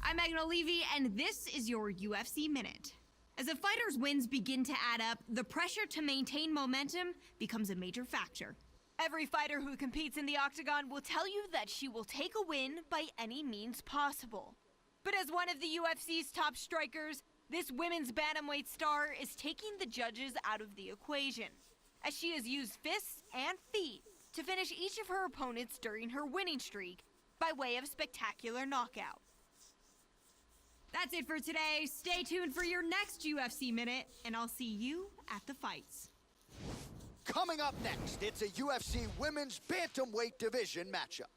I'm Megan Levy, and this is your UFC Minute. As a fighter's wins begin to add up, the pressure to maintain momentum becomes a major factor. Every fighter who competes in the octagon will tell you that she will take a win by any means possible. But as one of the UFC's top strikers, this women's bantamweight star is taking the judges out of the equation, as she has used fists and feet to finish each of her opponents during her winning streak by way of spectacular knockout. That's it for today. Stay tuned for your next UFC Minute, and I'll see you at the fights. Coming up next, it's a UFC Women's Bantamweight Division matchup.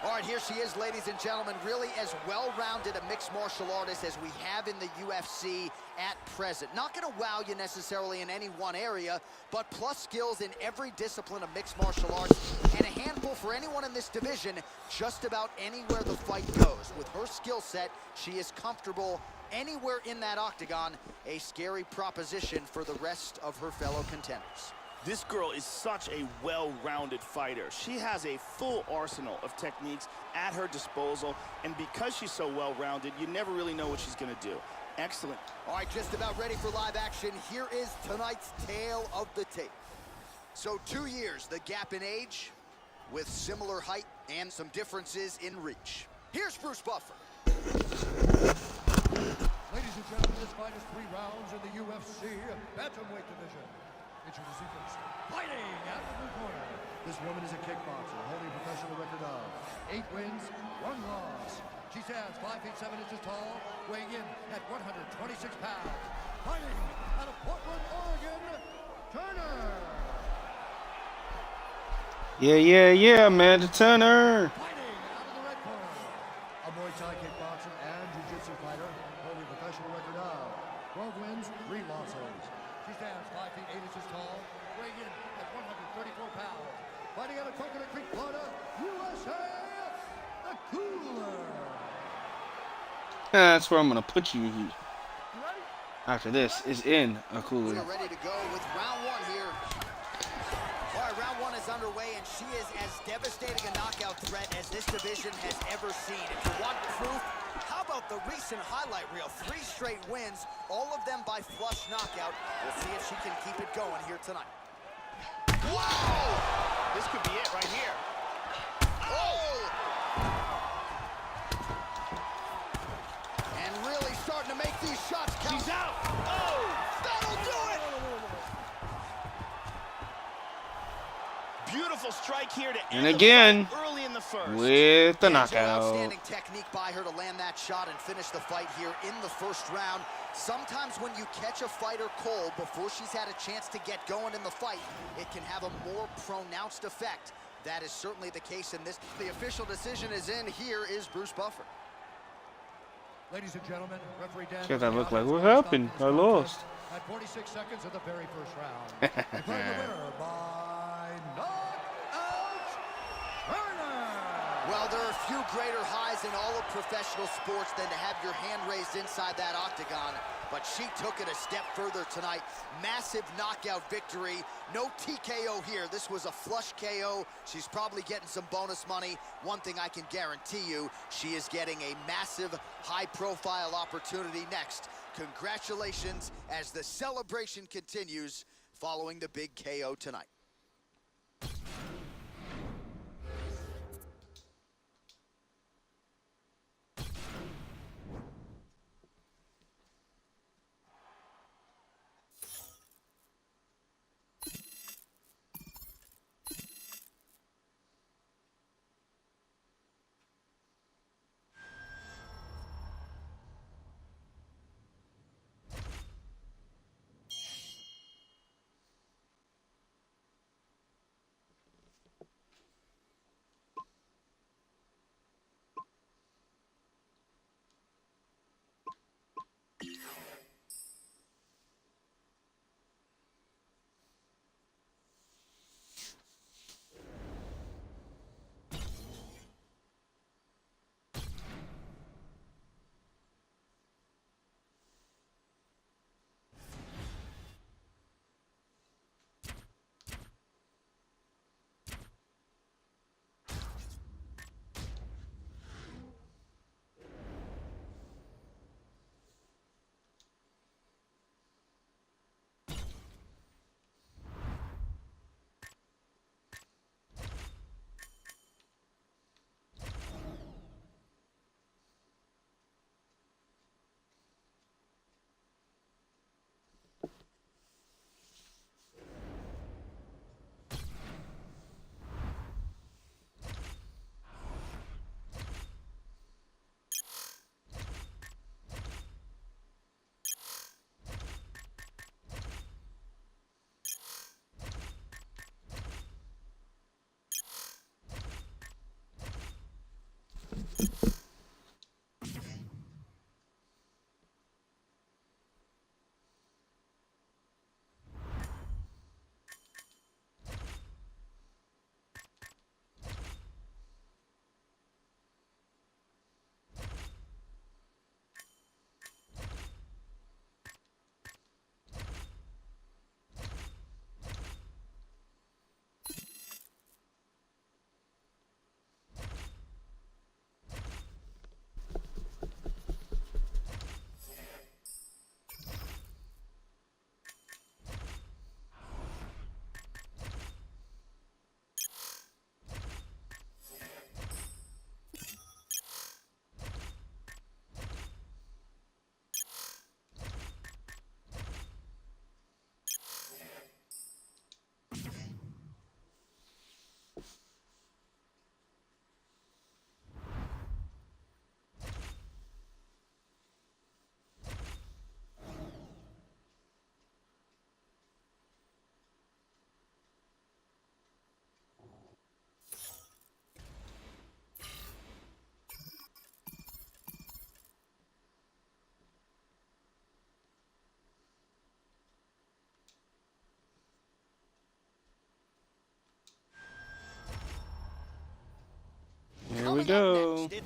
All right, here she is, ladies and gentlemen, really as well-rounded a mixed martial artist as we have in the UFC at present. Not going to wow you necessarily in any one area, but plus skills in every discipline of mixed martial arts, and a handful for anyone in this division, just about anywhere the fight goes. With her skill set, she is comfortable anywhere in that octagon, a scary proposition for the rest of her fellow contenders. This girl is such a well-rounded fighter. She has a full arsenal of techniques at her disposal, and because she's so well-rounded, you never really know what she's going to do. Excellent. All right, just about ready for live action. Here is tonight's tale of the tape. So 2 years, the gap in age, with similar height and some differences in reach. Here's Bruce Buffer. Ladies and gentlemen, this fight is 3 rounds in the UFC Bantamweight division. Introducing first, fighting out of the blue corner. This woman is a kickboxer, holding a professional record of 8 wins, 1 loss. She stands 5 feet 7 inches tall, weighing in at 126 pounds. Fighting out of Portland, Oregon, Turner. Yeah, Amanda Turner. Fighting out of the red corner, a Muay Thai kickboxer and jiu-jitsu fighter, holding a professional record of 12 wins, 3 losses. She stands 5 feet 8 inches tall, weighing in at 134 pounds. Fighting out of Coconut Creek, Florida, USA, the Cooler. That's where I'm gonna put you. After this is in a cooler. We're ready to go with round 1 here. All right, round 1 is underway, and she is as devastating a knockout threat as this division has ever seen. If you want proof, how about the recent highlight reel? 3 straight wins, all of them by flush knockout. We'll see if she can keep it going here tonight. Whoa! This could be it right here. Oh! And really starting to make these shots count. She's out. Oh! That'll do it! Beautiful strike here to And end again, the fight early in the first. with the Yeah, Joe, knockout. outstanding technique by her to land that shot and finish the fight here in the first round. Sometimes when you catch a fighter cold before she's had a chance to get going in the fight, it can have a more pronounced effect. That is certainly the case in this. The official decision is in. Here is Bruce Buffer. Ladies and gentlemen, referee Dan. Guess I look like, what happened? I lost. At 46 seconds of the very first round. Declaring the winner by knockout, Turner. Well, there are few greater highs in all of professional sports than to have your hand raised inside that octagon, but she took it a step further tonight. Massive knockout victory. No TKO here. This was a flush KO. She's probably getting some bonus money. One thing I can guarantee you, she is getting a massive, high-profile opportunity next. Congratulations as the celebration continues following the big KO tonight.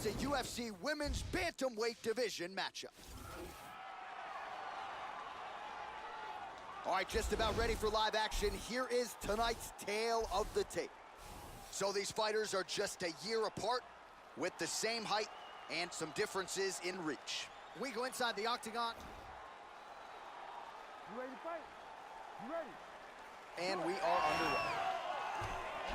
It's a UFC Women's Bantamweight Division matchup. All right, just about ready for live action. Here is tonight's tale of the tape. So these fighters are just a year apart with the same height and some differences in reach. We go inside the octagon. You ready to fight? You ready? And we are underway.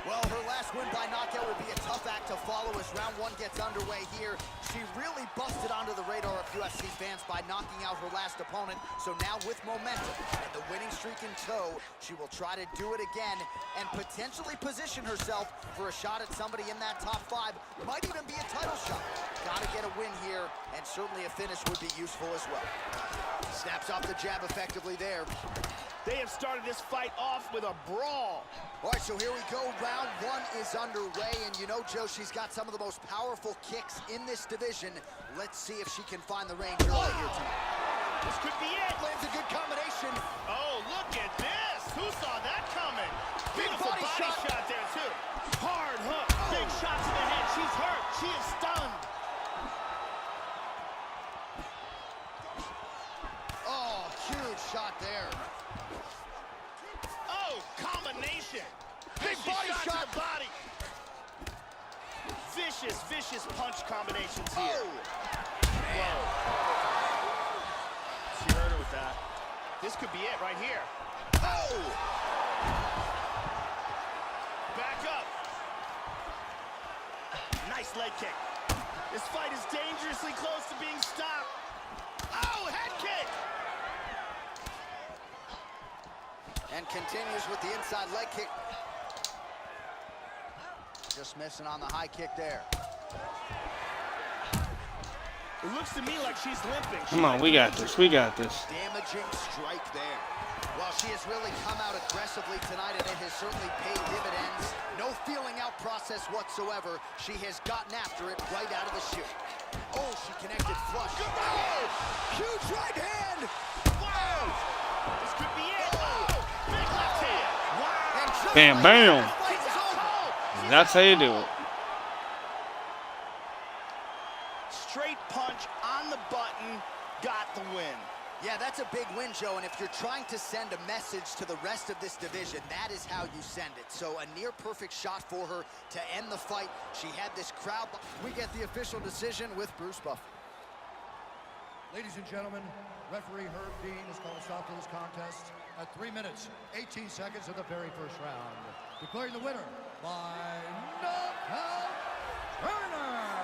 Well, her last win by knockout will be a tough act to follow as round one gets underway here. She really busted onto the radar of UFC fans by knocking out her last opponent. So now with momentum and the winning streak in tow, she will try to do it again and potentially position herself for a shot at somebody in that top five. Might even be a title shot. Gotta get a win here, and certainly a finish would be useful as well. Snaps off the jab effectively there. They have started this fight off with a brawl. All right, so here we go. Round one is underway, and you know, Joe, she's got some of the most powerful kicks in this division. Let's see if she can find the range early here tonight. This could be it. Lands a good combination. Oh, look at this. Who saw that coming? Big Beautiful body shot. there, too. Hard hook. Big shot to the head. She's hurt. She is stunned. Oh, huge shot there. Oh, combination. Big body shot. To the body. Vicious, vicious punch combinations here. Whoa. She hurt her with that. This could be it right here. Oh! Back up. Nice leg kick. This fight is dangerously close to being stopped. Oh, head kick. And continues with the inside leg kick. Just missing on the high kick there. It looks to me like she's limping. Come on, we got this. We got this. Damaging strike there. Well, she has really come out aggressively tonight, and it has certainly paid dividends. No feeling out process whatsoever. She has gotten after it right out of the chute. Oh, she connected flush. Oh, huge right hand. Wow. This could be it. Oh, big left hand. Wow. And just Bam, like bam. that, the fight is over. That's how you do it. Straight punch on the button, got the win. Yeah, that's a big win, Joe, and if you're trying to send a message to the rest of this division, that is how you send it. So a near-perfect shot for her to end the fight. She had this crowd. We get the official decision with Bruce Buffer. Ladies and gentlemen, referee Herb Dean has called a stop to this contest at 3 minutes, 18 seconds of the very first round. Declaring the winner by knockout, Turner!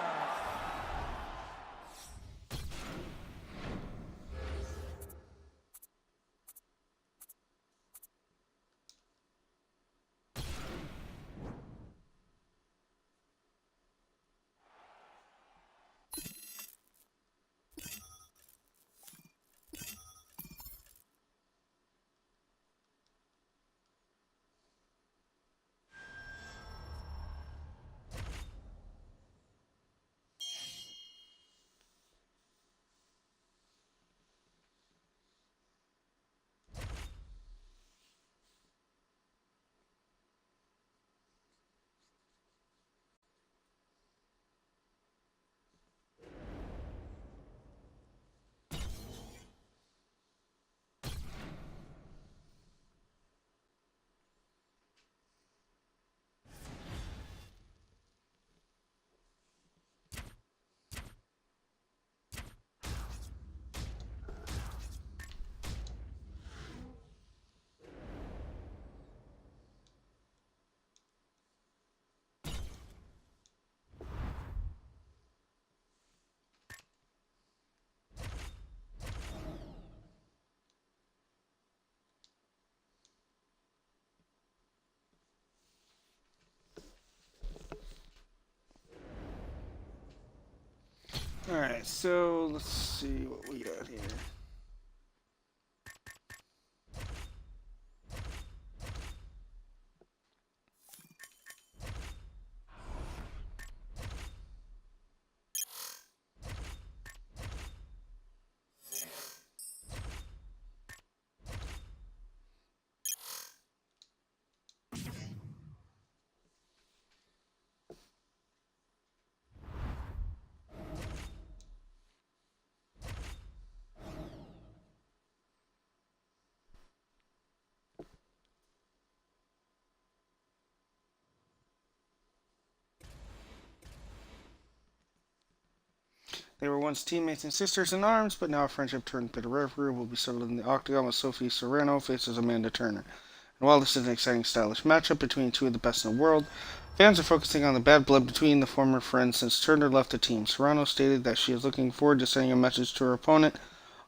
Alright, so let's see what we got here. They were once teammates and sisters in arms, but now a friendship turned bitter rivalry will be settled in the octagon with Sophie Serrano faces Amanda Turner. And while this is an exciting, stylish matchup between two of the best in the world, fans are focusing on the bad blood between the former friends since Turner left the team. Serrano stated that she is looking forward to sending a message to her opponent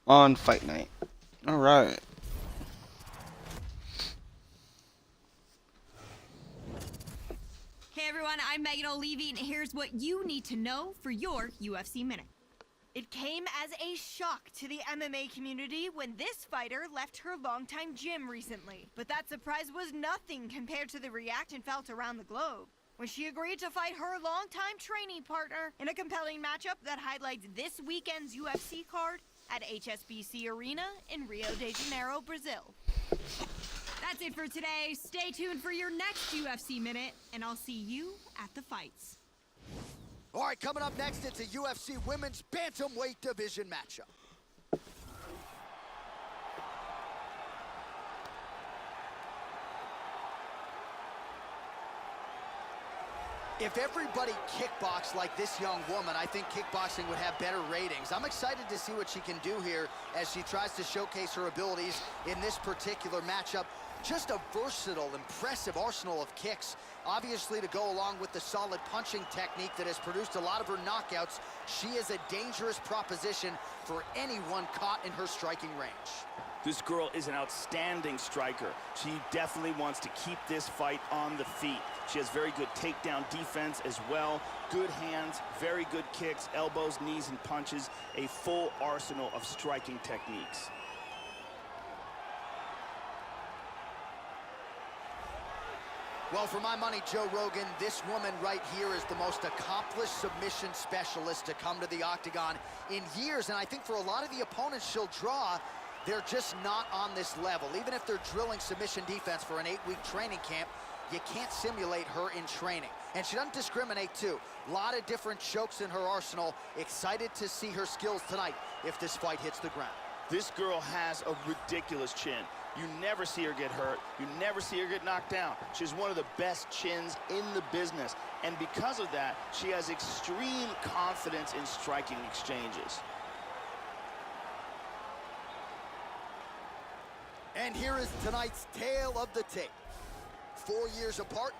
on fight night. Alright. Hey everyone, I'm Megan O'Leary, and here's what you need to know for your UFC Minute. It came as a shock to the MMA community when this fighter left her longtime gym recently. But that surprise was nothing compared to the reaction felt around the globe when she agreed to fight her longtime training partner in a compelling matchup that highlights this weekend's UFC card at HSBC Arena in Rio de Janeiro, Brazil. That's it for today. Stay tuned for your next UFC Minute, and I'll see you at the fights. All right, coming up next, it's a UFC Women's Bantamweight Division matchup. If everybody kickboxed like this young woman, I think kickboxing would have better ratings. I'm excited to see what she can do here as she tries to showcase her abilities in this particular matchup. Just a versatile, impressive arsenal of kicks, obviously to go along with the solid punching technique that has produced a lot of her knockouts. She is a dangerous proposition for anyone caught in her striking range. This girl is an outstanding striker. She definitely wants to keep this fight on the feet. She has very good takedown defense as well. Good hands, very good kicks, elbows, knees, and punches. A full arsenal of striking techniques. Well, for my money, Joe Rogan, this woman right here is the most accomplished submission specialist to come to the octagon in years. And I think for a lot of the opponents she'll draw, they're just not on this level. Even if they're drilling submission defense for an 8-week training camp, you can't simulate her in training. And she doesn't discriminate, too. A lot of different chokes in her arsenal. Excited to see her skills tonight if this fight hits the ground. This girl has a ridiculous chin. You never see her get hurt. You never see her get knocked down. She's one of the best chins in the business. And because of that, she has extreme confidence in striking exchanges. And here is tonight's tale of the tape. 4 years apart,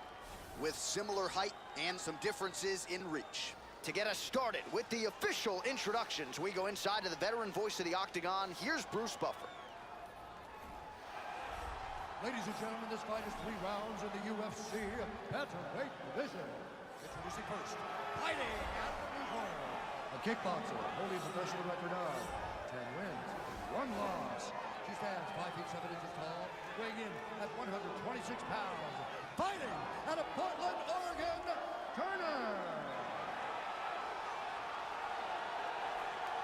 with similar height and some differences in reach. To get us started with the official introductions, we go inside to the veteran voice of the octagon. Here's Bruce Buffer. Ladies and gentlemen, this fight is 3 rounds in the UFC Bantamweight Division. Introducing first, fighting at the blue corner, a kickboxer holding a professional record of 10 wins, 1 loss. She stands 5 feet 7 inches tall, weighing in at 126 pounds. Fighting out of Portland, Oregon, Turner.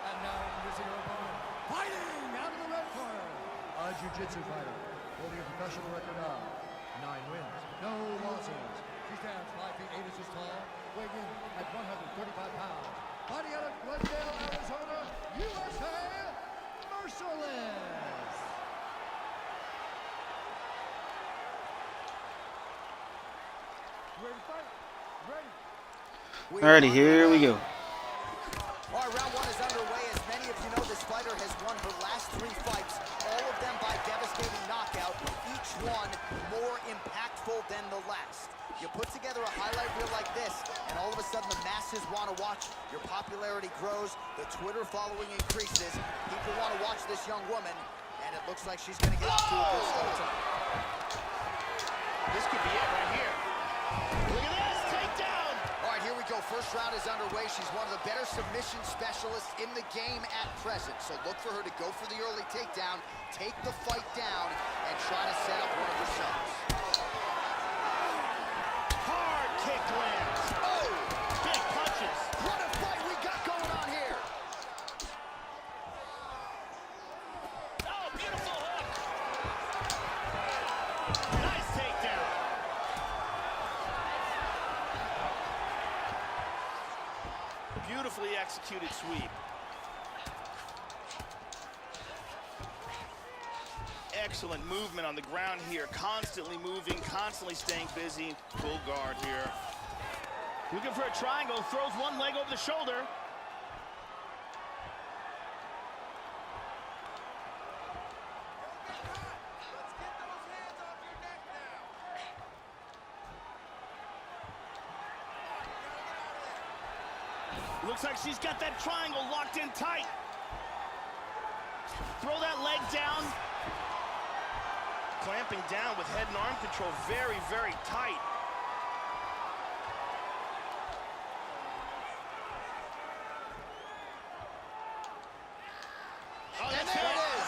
And now introducing her opponent, fighting out of the red corner, a jiu-jitsu fighter holding a professional record of 9 wins, no losses. She stands 5 feet 8 inches tall, weighing in at 135 pounds. Fighting out of Glendale, Arizona, USA, Merciless. Ready to fight? Ready. Alrighty, here we go. All right, round 1 is underway. As many of you know, this fighter has won her last 3 fights, all of them by devastating knockout, each one more impactful than the last. You put together a highlight reel like this, and all of a sudden the masses want to watch. Your popularity grows, the Twitter following increases. People want to watch this young woman, and it looks like she's going to get off to a good start tonight. This could be it right here. Look at this, takedown! All right, here we go. First round is underway. She's one of the better submission specialists in the game at present. So look for her to go for the early takedown, take the fight down, and try to set up one of her subs. Hard kick lands. Oh! Big punches. What a fight we got going on here! Oh, beautiful hook. Nice takedown. Beautifully executed sweep. Excellent movement on the ground here. Constantly moving, constantly staying busy. Full guard here. Looking for a triangle. Throws one leg over the shoulder. Looks like she's got that triangle locked in tight. Throw that leg down. Clamping down with head and arm control very, very tight. Oh, And that's there it. it is.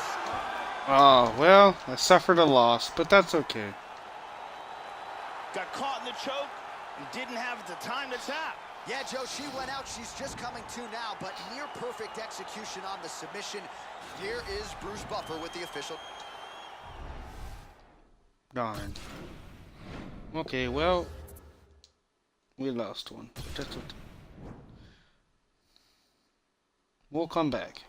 Oh, well, I suffered a loss, but that's okay. Got caught in the choke and didn't have the time to tap. Yeah, Joe, she went out. She's just coming to now, but near perfect execution on the submission. Here is Bruce Buffer with the official. Darn. Okay, well, we lost one. That's okay. We'll come back.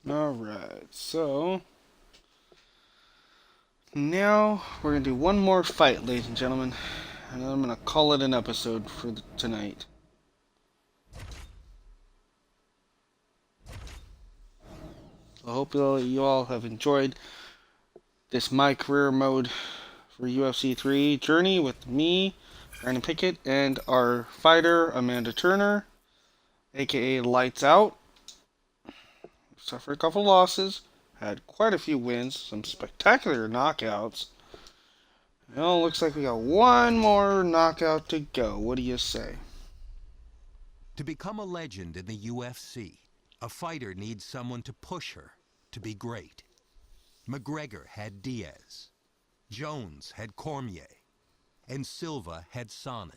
Alright, so now we're going to do one more fight, ladies and gentlemen, and then I'm going to call it an episode for tonight. I hope you all have enjoyed this My Career Mode for UFC 3 journey with me, Brandon Pickett, and our fighter, Amanda Turner, aka Lights Out. Suffered a couple losses, had quite a few wins, some spectacular knockouts. Well, looks like we got one more knockout to go. What do you say? To become a legend in the UFC, a fighter needs someone to push her to be great. McGregor had Diaz, Jones had Cormier, and Silva had Sonnen.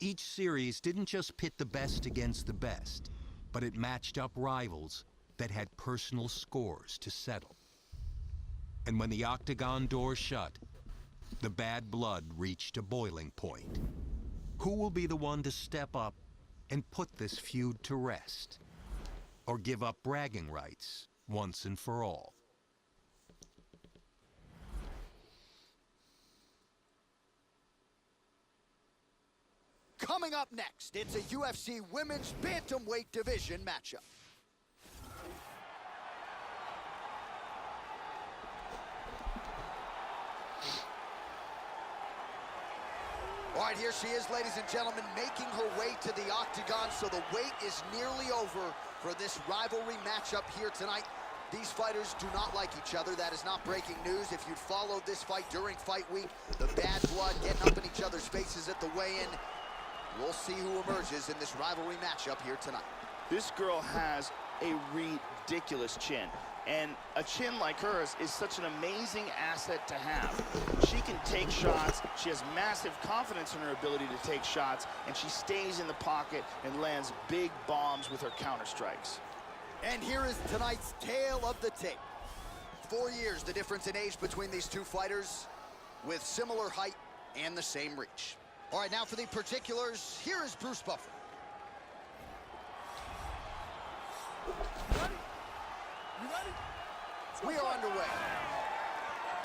Each series didn't just pit the best against the best, but it matched up rivals that had personal scores to settle. And when the octagon door shut, The bad blood reached a boiling point. Who will be the one to step up and put this feud to rest? Or give up bragging rights once and for all? Coming up next, it's a UFC Women's Bantamweight Division matchup. All right, here she is, ladies and gentlemen, making her way to the octagon, so the wait is nearly over for this rivalry matchup here tonight. These fighters do not like each other. That is not breaking news. If you'd followed this fight during fight week, the bad blood getting up in each other's faces at the weigh-in, we'll see who emerges in this rivalry matchup here tonight. This girl has a ridiculous chin. And a chin like hers is such an amazing asset to have. She can take shots, she has massive confidence in her ability to take shots, and she stays in the pocket and lands big bombs with her counter strikes. And here is tonight's tale of the tape. 4 years, the difference in age between these two fighters, with similar height and the same reach. All right, now for the particulars, here is Bruce Buffer. We are underway.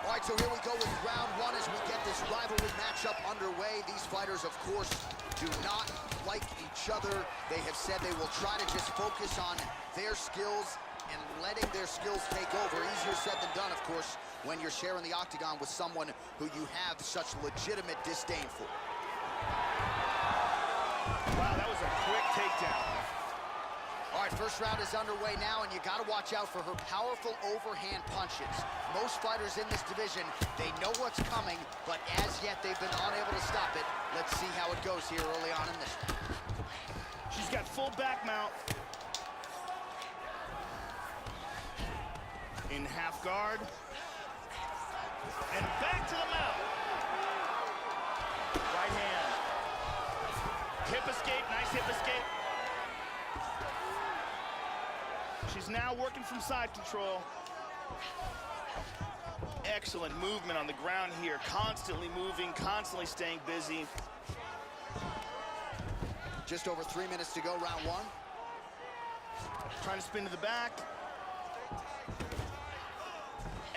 All right, so here we go with round one as we get this rivalry matchup underway. These fighters, of course, do not like each other. They have said they will try to just focus on their skills and letting their skills take over. Easier said than done, of course, when you're sharing the octagon with someone who you have such legitimate disdain for. Wow, that was a quick takedown. All right, first round is underway now, and you got to watch out for her powerful overhand punches. Most fighters in this division, they know what's coming, but as yet they've been unable to stop it. Let's see how it goes here early on in this one. She's got full back mount. In half guard. And back to the mount. Right hand. Hip escape, nice hip escape. She's now working from side control. Excellent movement on the ground here. Constantly moving, constantly staying busy. Just over 3 minutes to go, round one. Trying to spin to the back.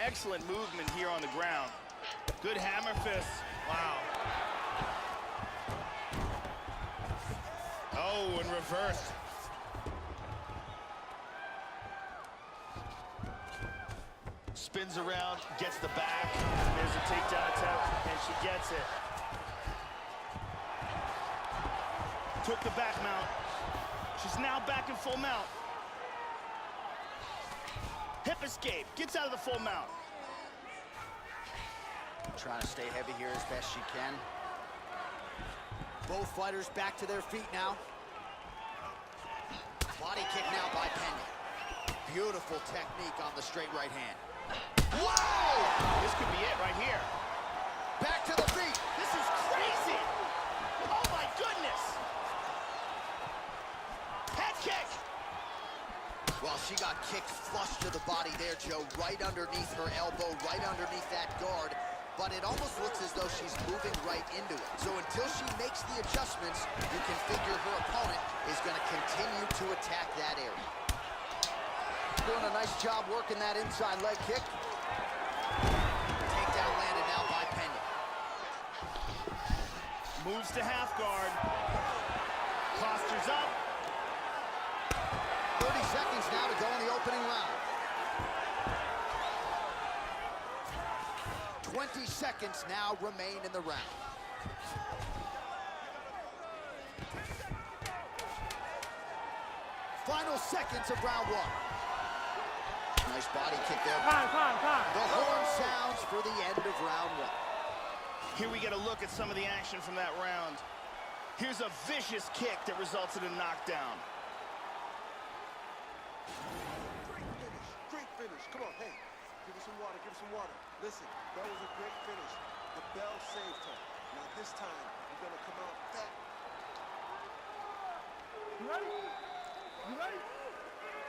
Excellent movement here on the ground. Good hammer fist. Wow. Oh, in reverse. Spins around, gets the back. There's a takedown attempt, and she gets it. Took the back mount. She's now back in full mount. Hip escape, gets out of the full mount. Trying to stay heavy here as best she can. Both fighters back to their feet now. Body kick now by Pena. Beautiful technique on the straight right hand. Whoa! This could be it right here. Back to the feet. This is crazy! Oh my goodness! Head kick! Well, she got kicked flush to the body there, Joe, right underneath her elbow, right underneath that guard. But it almost looks as though she's moving right into it. So until she makes the adjustments, you can figure her opponent is going to continue to attack that area. Doing a nice job working that inside leg kick. Takedown landed now by Pena. Moves to half guard. Postures up. 30 seconds now to go in the opening round. 20 seconds now remain in the round. Final seconds of round one. Nice body kick there. The horn sounds for the end of round one. Here we get a look at some of the action from that round. Here's a vicious kick that resulted in knockdown. Great finish. Come on, hey. Give us some water, give us some water. Listen, that was a great finish. The bell saved her. Now this time, we're gonna come out fat. You ready? You ready?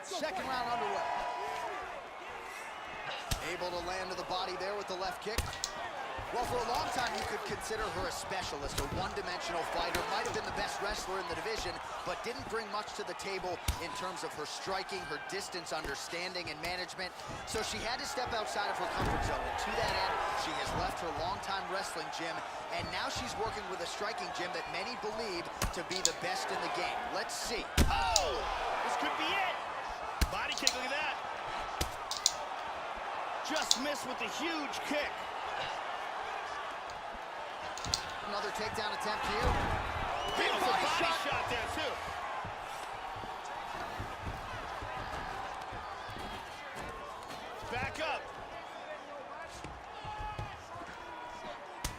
Second round underway. Able to land to the body there with the left kick. Well, for a long time, you could consider her a specialist, a one-dimensional fighter. Might have been the best wrestler in the division, but didn't bring much to the table in terms of her striking, her distance understanding, and management. So she had to step outside of her comfort zone. And to that end, she has left her longtime wrestling gym, and now she's working with a striking gym that many believe to be the best in the game. Let's see. Oh! This could be it! Body kick, look at that. Just missed with a huge kick. Another takedown attempt here. Beautiful body shot there, too. Back up.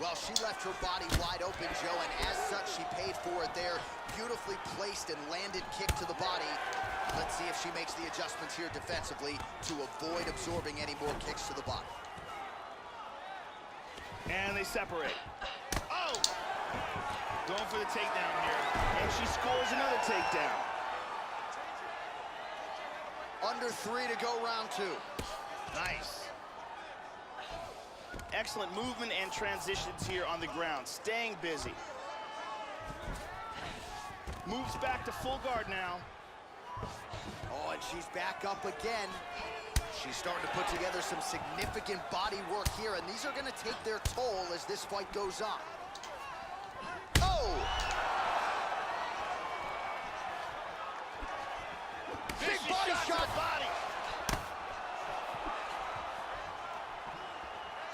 Well, she left her body wide open, Joe, and as such, she paid for it there. Beautifully placed and landed kick to the body. Let's see if she makes the adjustments here defensively to avoid absorbing any more kicks to the body. And they separate. Oh! Going for the takedown here. And she scores another takedown. Under 3 to go, round 2. Nice. Excellent movement and transitions here on the ground. Staying busy. Moves back to full guard now. Oh, and she's back up again. She's starting to put together some significant body work here, and these are going to take their toll as this fight goes on. Oh! Big body shot! Body.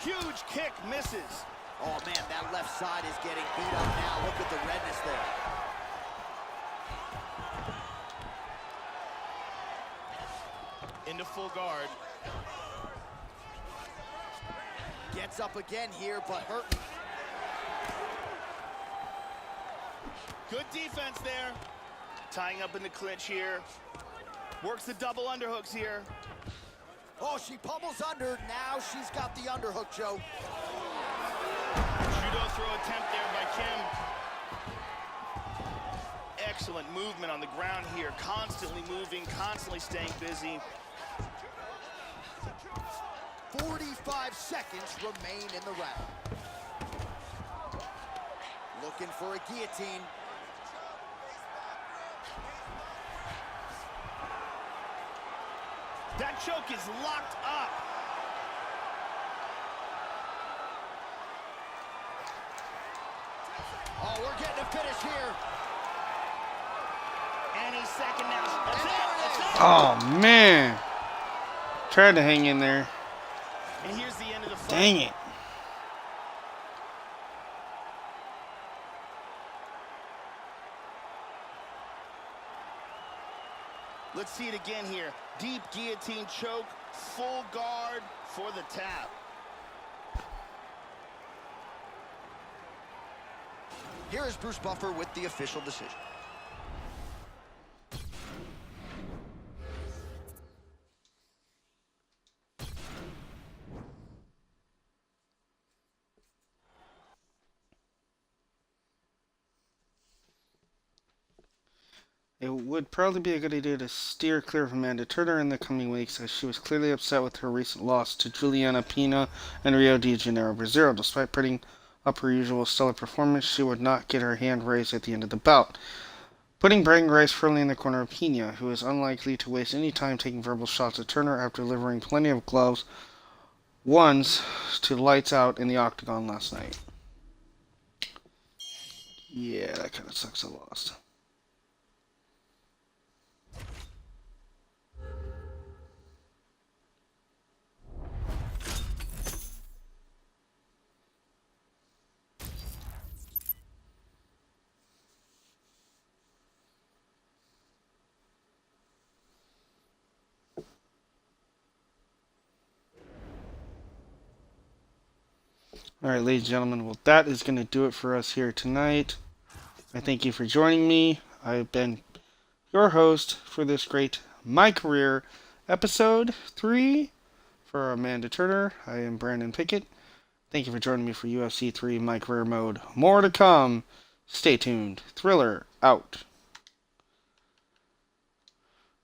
Huge kick misses. Oh, man, that left side is getting beat up now. Look at the redness there. Into full guard. Gets up again here, but hurting. Good defense there. Tying up in the clinch here. Works the double underhooks here. Oh, she pummels under. Now she's got the underhook, Joe. Judo throw attempt there by Kim. Excellent movement on the ground here. Constantly moving, constantly staying busy. 45 seconds remain in the round. Looking for a guillotine. That choke is locked up. Oh, we're getting a finish here. Any second now. That's it. That's it. Oh, man. Tried to hang in there. And here's the end of the fight. Dang it. Let's see it again here. Deep guillotine choke, full guard for the tap. Here is Bruce Buffer with the official decision. It would probably be a good idea to steer clear of Amanda Turner in the coming weeks, as she was clearly upset with her recent loss to Juliana Pena in Rio de Janeiro, Brazil. Despite putting up her usual stellar performance, she would not get her hand raised at the end of the bout, putting Braden Rice firmly in the corner of Pena, who is unlikely to waste any time taking verbal shots at Turner after delivering plenty of gloves ones to lights out in the octagon last night. Yeah, that kind of sucks. I lost. Alright, ladies and gentlemen, well, that is going to do it for us here tonight. I thank you for joining me. I've been your host for this great My Career episode 3 for Amanda Turner. I am Brandon Pickett. Thank you for joining me for UFC 3 My Career Mode. More to come. Stay tuned. Thriller out.